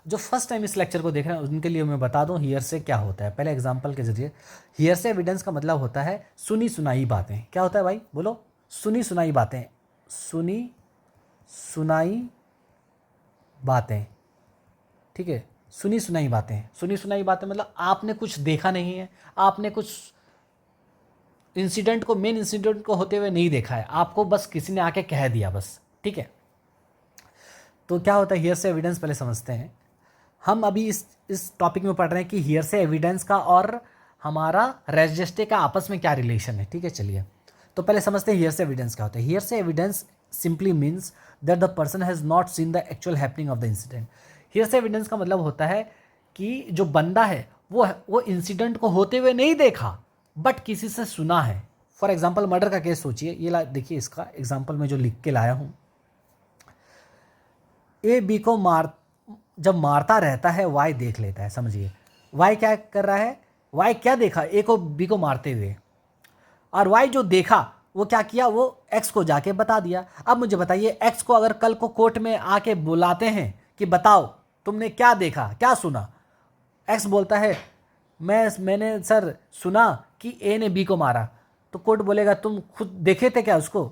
जो फर्स्ट टाइम इस लेक्चर को देख रहे हैं उनके लिए मैं बता दूं हियर से क्या होता है, पहले एग्जांपल के जरिए। हियर से एविडेंस का मतलब होता है सुनी सुनाई बातें। क्या होता है भाई बोलो? सुनी सुनाई बातें, सुनी सुनाई बातें, ठीक है। सुनी सुनाई बातें, सुनी सुनाई बातें मतलब आपने कुछ देखा नहीं है, आपने कुछ इंसिडेंट को, मेन इंसिडेंट को होते हुए नहीं देखा है, आपको बस किसी ने आके कह दिया बस, ठीक है। तो क्या होता है हियर से एविडेंस, पहले समझते हैं। हम अभी इस टॉपिक में पढ़ रहे हैं कि हियर से एविडेंस का और हमारा रजिस्ट्रे का आपस में क्या रिलेशन है, ठीक है। चलिए तो पहले समझते हैं हियर से एविडेंस क्या होता है। हियर से evidence simply means that the person has not seen the actual happening of the incident. Here से एविडेंस का मतलब होता है कि जो बंदा है वो इंसिडेंट को होते हुए नहीं देखा, बट किसी से सुना है। फॉर एग्जाम्पल मर्डर का केस सोचिए, ये देखिए इसका एग्जाम्पल मैं जो लिख के लाया हूँ। ए बी को जब मारता रहता है, वाई देख लेता है, समझिए वाई क्या कर रहा है, वाई क्या देखा, ए को बी को मारते हुए, और वाई जो देखा वो क्या किया, वो एक्स को जाके बता दिया। अब मुझे बताइए, एक्स को अगर कल को कोर्ट में आके बुलाते हैं कि बताओ तुमने क्या देखा, क्या सुना, एक्स बोलता है मैंने सर सुना कि ए ने बी को मारा, तो कोर्ट बोलेगा तुम खुद देखे थे क्या उसको?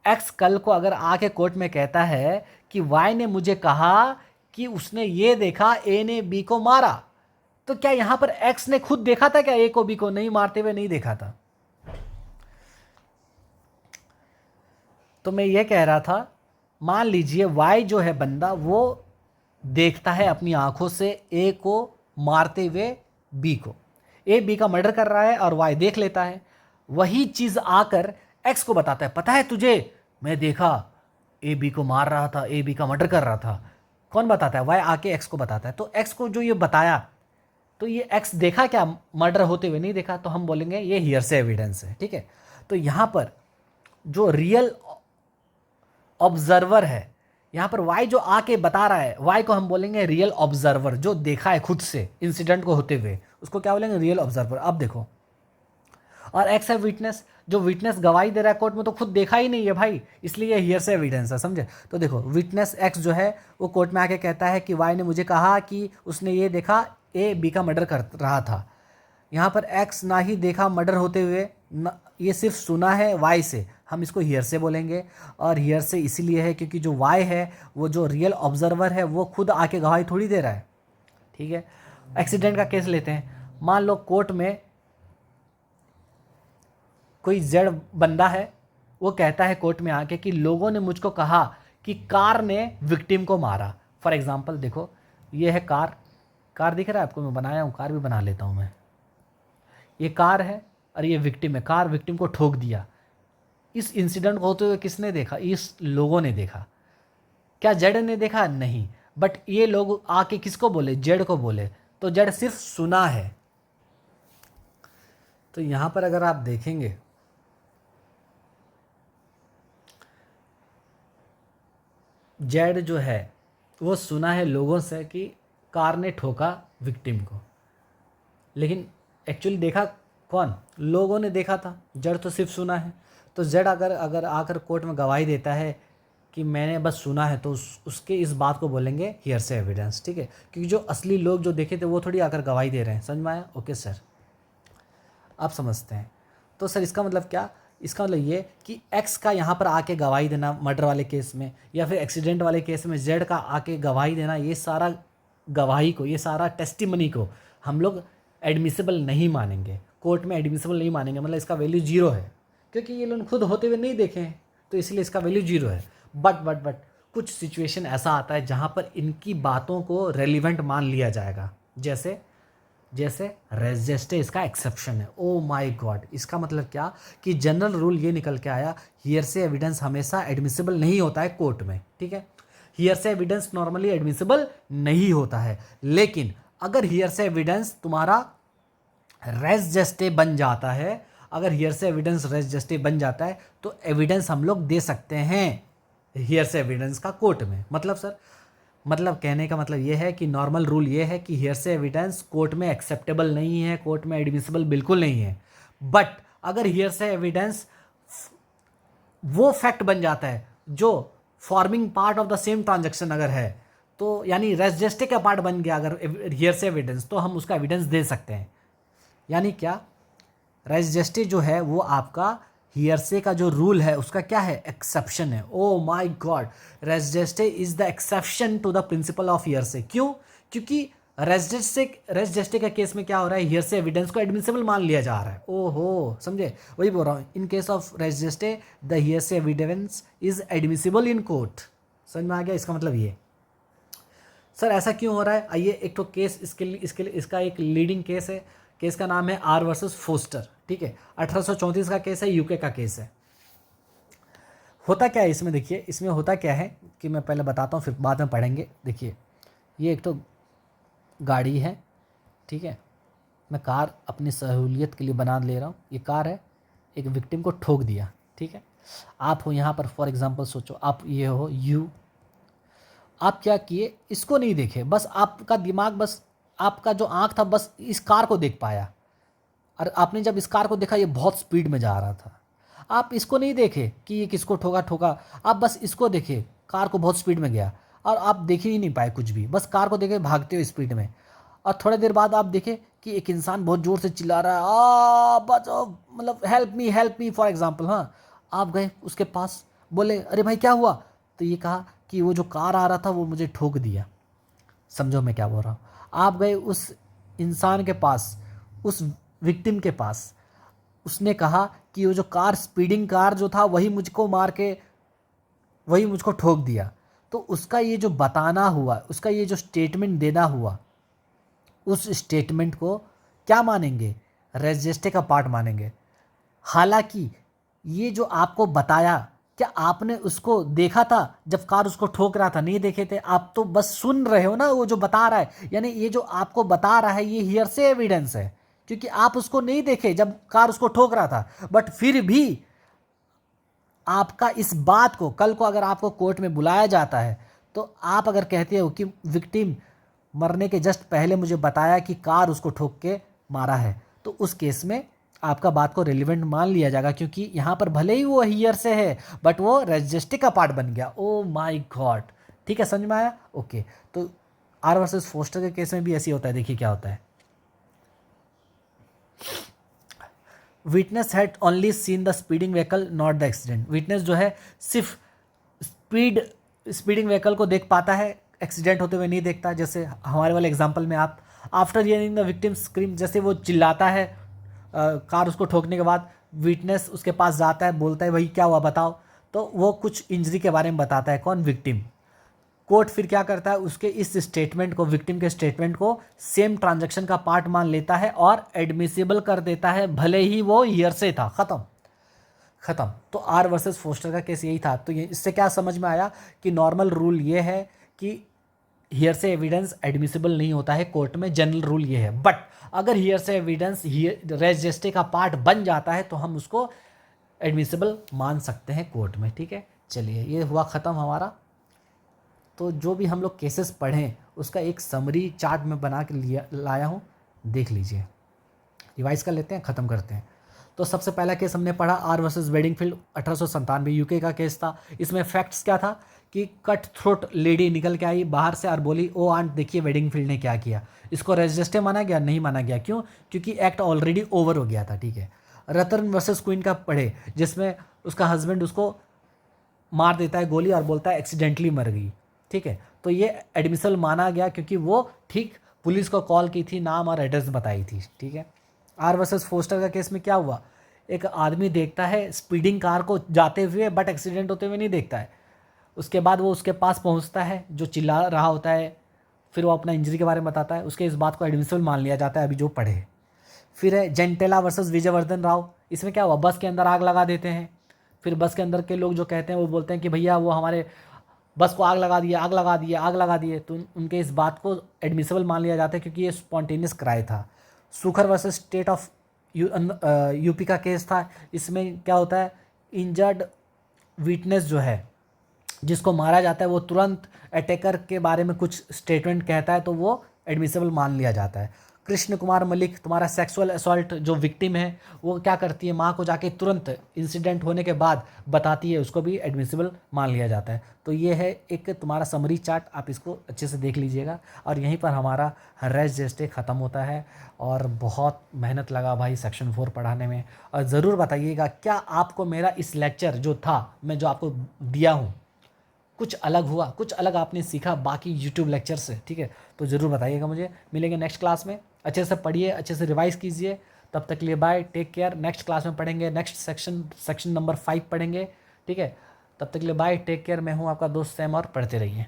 एक्स कल को अगर आके कोर्ट में कहता है कि वाई ने मुझे कहा कि उसने ये देखा ए ने बी को मारा, तो क्या यहां पर एक्स ने खुद देखा था क्या ए को बी को? नहीं मारते हुए नहीं देखा था। तो मैं ये कह रहा था, मान लीजिए वाई जो है बंदा, वो देखता है अपनी आंखों से ए को मारते हुए बी को, ए बी का मर्डर कर रहा है और वाई देख लेता है। वही चीज़ आकर एक्स को बताता है, पता है तुझे मैं देखा ए बी को मार रहा था, ए बी का मर्डर कर रहा था। कौन बताता है? वाई आके एक्स को बताता है। तो एक्स को जो ये बताया, तो ये एक्स देखा क्या मर्डर होते हुए? नहीं देखा, तो हम बोलेंगे ये हियरसे एविडेंस है। ठीक है, तो यहाँ पर जो रियल ऑब्जर्वर है, यहाँ पर वाई जो आके बता रहा है, वाई को हम बोलेंगे रियल ऑब्जर्वर, जो देखा है खुद से इंसिडेंट को होते हुए, उसको क्या बोलेंगे? Real observer. अब देखो, और एक्स है विटनेस, जो विटनेस गवाही दे रहा है कोर्ट में, तो खुद देखा ही नहीं है भाई, इसलिए हियरसे एविडेंस है, समझे? तो देखो, विटनेस एक्स जो है वो कोर्ट में आके कहता है कि वाई ने मुझे कहा कि उसने ये देखा ए बी का मर्डर कर रहा था। यहाँ पर एक्स ना ही देखा मर्डर होते हुए, ना ये सिर्फ सुना है वाई से, हम इसको हियरसे बोलेंगे। और हियरसे इसीलिए है क्योंकि जो वाई है, वो जो रियल ऑब्जर्वर है, वो खुद आके गवाही थोड़ी दे रहा है। ठीक है, एक्सीडेंट का केस लेते हैं। मान लो कोर्ट में कोई जेड बंदा है, वो कहता है कोर्ट में आके कि लोगों ने मुझको कहा कि कार ने विक्टिम को मारा। फॉर एग्जांपल देखो, ये है कार, कार दिख रहा है आपको? मैं बनाया हूँ, कार भी बना लेता हूँ मैं। ये कार है और ये विक्टिम है, कार विक्टिम को ठोक दिया। इस इंसिडेंट को होते हुए किसने देखा? इस लोगों ने देखा। क्या जेड ने देखा? नहीं, बट ये लोग आके किसको बोले? जेड को बोले, तो जेड सिर्फ सुना है। तो यहां पर अगर आप देखेंगे, जेड जो है वो सुना है लोगों से कि कार ने ठोका विक्टिम को, लेकिन एक्चुअली देखा कौन? लोगों ने देखा था, जेड तो सिर्फ सुना है। तो जेड अगर अगर आकर कोर्ट में गवाही देता है कि मैंने बस सुना है, तो उसके इस बात को बोलेंगे हियरसे एविडेंस। ठीक है, क्योंकि जो असली लोग जो देखे थे वो थोड़ी आकर गवाही दे रहे हैं। समझ में आया? ओके सर, आप समझते हैं। तो सर इसका मतलब क्या? इसका मतलब ये कि एक्स का यहाँ पर आके गवाही देना मर्डर वाले केस में, या फिर एक्सीडेंट वाले केस में जेड का आके गवाही देना, ये सारा गवाही को, ये सारा टेस्टिमनी को हम लोग एडमिसिबल नहीं मानेंगे, कोर्ट में एडमिसिबल नहीं मानेंगे। मतलब इसका वैल्यू जीरो है, क्योंकि ये लोग खुद होते हुए नहीं देखे हैं, तो इसलिए इसका वैल्यू जीरो है। बट कुछ सिचुएशन ऐसा आता है जहाँ पर इनकी बातों को रेलिवेंट मान लिया जाएगा, जैसे रेजिस्टे इसका एक्सेप्शन है। ओ माय गॉड, इसका मतलब क्या कि जनरल रूल ये निकल के आया, हियरसे एविडेंस हमेशा एडमिसिबल नहीं होता है कोर्ट में। ठीक है, हियरसे एविडेंस नॉर्मली एडमिसिबल नहीं होता है, लेकिन अगर हियरसे एविडेंस तुम्हारा रेस जस्टे बन जाता है, अगर हियरसे एविडेंस रेस जस्टे बन जाता है, तो एविडेंस हम लोग दे सकते हैं हियरसे एविडेंस का कोर्ट में। मतलब सर, मतलब कहने का मतलब ये है कि नॉर्मल रूल ये है कि हियरसे एविडेंस कोर्ट में एक्सेप्टेबल नहीं है, कोर्ट में एडमिसिबल बिल्कुल नहीं है। बट अगर हियरसे एविडेंस वो फैक्ट बन जाता है जो forming part of the same transaction अगर है, तो यानी रेस जस्टे का पार्ट बन गया अगर हियरसे एविडेंस, तो हम उसका एविडेंस दे सकते हैं। यानी क्या? रेस जस्टे जो है वो आपका हियरसे का जो रूल है उसका क्या है? एक्सेप्शन है। Oh my god, res gestae is the exception to the principle of hearsay. क्यों? क्योंकि रेस जस्टे का केस में क्या हो रहा है? हियरसे एविडेंस को एडमिसिबल मान लिया जा रहा है। ओहो, समझे? वही बोल रहा हूँ, in case of res gestae the hearsay evidence is admissible in court. समझ में आ गया? इसका मतलब ये। सर ऐसा क्यों हो रहा है? आइए, एक तो केस इसका एक लीडिंग केस है, केस का नाम है आर वर्सेस फोस्टर। ठीक है, 1834 का केस है, यूके का केस है। होता क्या है इसमें? देखिए, इसमें होता क्या है कि मैं पहले बताता हूँ, फिर बाद में पढ़ेंगे। देखिए, ये एक तो गाड़ी है, ठीक है, मैं कार अपनी सहूलियत के लिए बना ले रहा हूँ। ये कार है, एक विक्टिम को ठोक दिया। ठीक है, आप हो यहाँ पर, फॉर एग्जांपल सोचो, आप ये हो यू, आप क्या किए? इसको नहीं देखे, बस आपका दिमाग बस आपका जो आँख था बस इस कार को देख पाया, और आपने जब इस कार को देखा ये बहुत स्पीड में जा रहा था, आप इसको नहीं देखे कि ये किसको ठोका ठोका, आप बस इसको देखे, कार को बहुत स्पीड में गया, और आप देख ही नहीं पाए कुछ भी, बस कार को देखे भागते हो स्पीड में। और थोड़ी देर बाद आप देखे कि एक इंसान बहुत ज़ोर से चिल्ला रहा है, बचाओ, मतलब हेल्प मी फॉर एग्जाम्पल। हाँ, आप गए उसके पास, बोले अरे भाई क्या हुआ, तो ये कहा कि वो जो कार आ रहा था वो मुझे ठोक दिया। समझो मैं क्या बोल रहा हूँ। आप गए उस इंसान के पास, उस विक्टिम के पास, उसने कहा कि वो जो कार, स्पीडिंग कार जो था वही मुझको मार के, वही मुझको ठोक दिया। तो उसका ये जो बताना हुआ, उसका ये जो स्टेटमेंट देना हुआ, उस स्टेटमेंट को क्या मानेंगे, रेजिस्टे का पार्ट मानेंगे। हालांकि ये जो आपको बताया, क्या आपने उसको देखा था जब कार उसको ठोक रहा था? नहीं देखे थे, आप तो बस सुन रहे हो ना वो जो बता रहा है। यानी ये जो आपको बता रहा है ये हियरसे एविडेंस है, क्योंकि आप उसको नहीं देखे जब कार उसको ठोक रहा था, बट फिर भी आपका इस बात को, कल को अगर आपको कोर्ट में बुलाया जाता है तो आप अगर कहते हो कि विक्टिम मरने के जस्ट पहले मुझे बताया कि कार उसको ठोक के मारा है, तो उस केस में आपका बात को रेलिवेंट मान लिया जाएगा, क्योंकि यहाँ पर भले ही वो हियर से है बट वो रजिस्ट्री का पार्ट बन गया। ओ माय गॉड, ठीक है, समझ में आया? ओके, तो आर वर्सेस फोस्टर के केस में भी ऐसी होता है। देखिए क्या होता है। Witness had only seen the speeding vehicle not the accident. Witness जो है सिर्फ स्पीडिंग व्हीकल को देख पाता है, एक्सीडेंट होते हुए नहीं देखता। जैसे हमारे वाले एग्जांपल में आप after hearing the victim scream, जैसे वो चिल्लाता है कार उसको ठोकने के बाद, विटनेस उसके पास जाता है, बोलता है भाई क्या हुआ बताओ, तो वो कुछ इंजरी के बारे में बताता है। कौन? विक्टिम। कोर्ट फिर क्या करता है, उसके इस स्टेटमेंट को, विक्टिम के स्टेटमेंट को सेम ट्रांजैक्शन का पार्ट मान लेता है और एडमिसिबल कर देता है, भले ही वो हियरसे था। ख़त्म। तो आर वर्सेस फोस्टर का केस यही था। तो ये इससे क्या समझ में आया कि नॉर्मल रूल ये है कि हियरसे एविडेंस एडमिसिबल नहीं होता है कोर्ट में, जनरल रूल ये है। बट अगर हियरसे एविडेंस रेस जेस्टे का पार्ट बन जाता है तो हम उसको एडमिसिबल मान सकते हैं कोर्ट में। ठीक है, चलिए ये हुआ ख़त्म हमारा। तो जो भी हम लोग केसेस पढ़ें उसका एक समरी चार्ट में बना के लाया हूँ, देख लीजिए, रिवाइज कर लेते हैं, ख़त्म करते हैं। तो सबसे पहला केस हमने पढ़ा आर वर्सेस वेडिंगफील्ड, 1897 यूके का केस था। इसमें फैक्ट्स क्या था कि कट थ्रोट लेडी निकल के आई बाहर से और बोली ओ आंट देखिए वेडिंगफील्ड ने क्या किया। इसको रजिस्टर माना गया? नहीं माना गया। क्यों? क्योंकि एक्ट ऑलरेडी ओवर हो गया था। ठीक है। रतन वर्सेस क्वीन का पढ़े, जिसमें उसका हस्बैंड उसको मार देता है गोली और बोलता है एक्सीडेंटली मर गई। ठीक है, तो ये एडमिसल माना गया क्योंकि वो ठीक पुलिस को कॉल की थी, नाम और एड्रेस बताई थी। ठीक है। आर वर्सेस फोस्टर का केस में क्या हुआ, एक आदमी देखता है स्पीडिंग कार को जाते हुए बट एक्सीडेंट होते हुए नहीं देखता है। उसके बाद वो उसके पास पहुंचता है जो चिल्ला रहा होता है, फिर वो अपना इंजरी के बारे में बताता है, उसके इस बात को एडमिसिबल मान लिया जाता है अभी जो पढ़े। फिर है जेंटेला वर्सेस विजयवर्धन राव। इसमें क्या हुआ, बस के अंदर आग लगा देते हैं। फिर बस के अंदर के लोग जो कहते हैं वो बोलते हैं कि भैया वो हमारे बस को आग लगा दिए, आग लगा दिए, आग लगा दिए, तो उनके इस बात को एडमिसिबल मान लिया जाता है क्योंकि ये स्पॉन्टेनियस क्राई था। सुखर वर्सेस स्टेट ऑफ यूपी का केस था। इसमें क्या होता है, इंजर्ड विटनेस जो है जिसको मारा जाता है वो तुरंत अटैकर के बारे में कुछ स्टेटमेंट कहता है तो वो एडमिसिबल मान लिया जाता है। कृष्ण कुमार मलिक, तुम्हारा सेक्सुअल असॉल्ट जो विक्टिम है वो क्या करती है, माँ को जाके तुरंत इंसिडेंट होने के बाद बताती है, उसको भी एडमिसिबल मान लिया जाता है। तो ये है एक तुम्हारा समरी चार्ट, आप इसको अच्छे से देख लीजिएगा। और यहीं पर हमारा रेस जेस्टे ख़त्म होता है। और बहुत मेहनत लगा भाई सेक्शन 4 पढ़ाने में। और ज़रूर बताइएगा क्या आपको मेरा इस लेक्चर जो था, मैं जो आपको दिया हूँ, कुछ अलग हुआ, कुछ अलग आपने सीखा बाकी यूट्यूब लेक्चर से? ठीक है, तो ज़रूर बताइएगा मुझे। मिलेंगे नेक्स्ट क्लास में। अच्छे से पढ़िए, अच्छे से रिवाइज कीजिए। तब तक के लिए bye, take care. Next class में पढ़ेंगे नेक्स्ट सेक्शन नंबर 5 पढ़ेंगे। ठीक है, तब तक के लिए बाय, टेक केयर। मैं हूँ आपका दोस्त सैम और पढ़ते रहिए।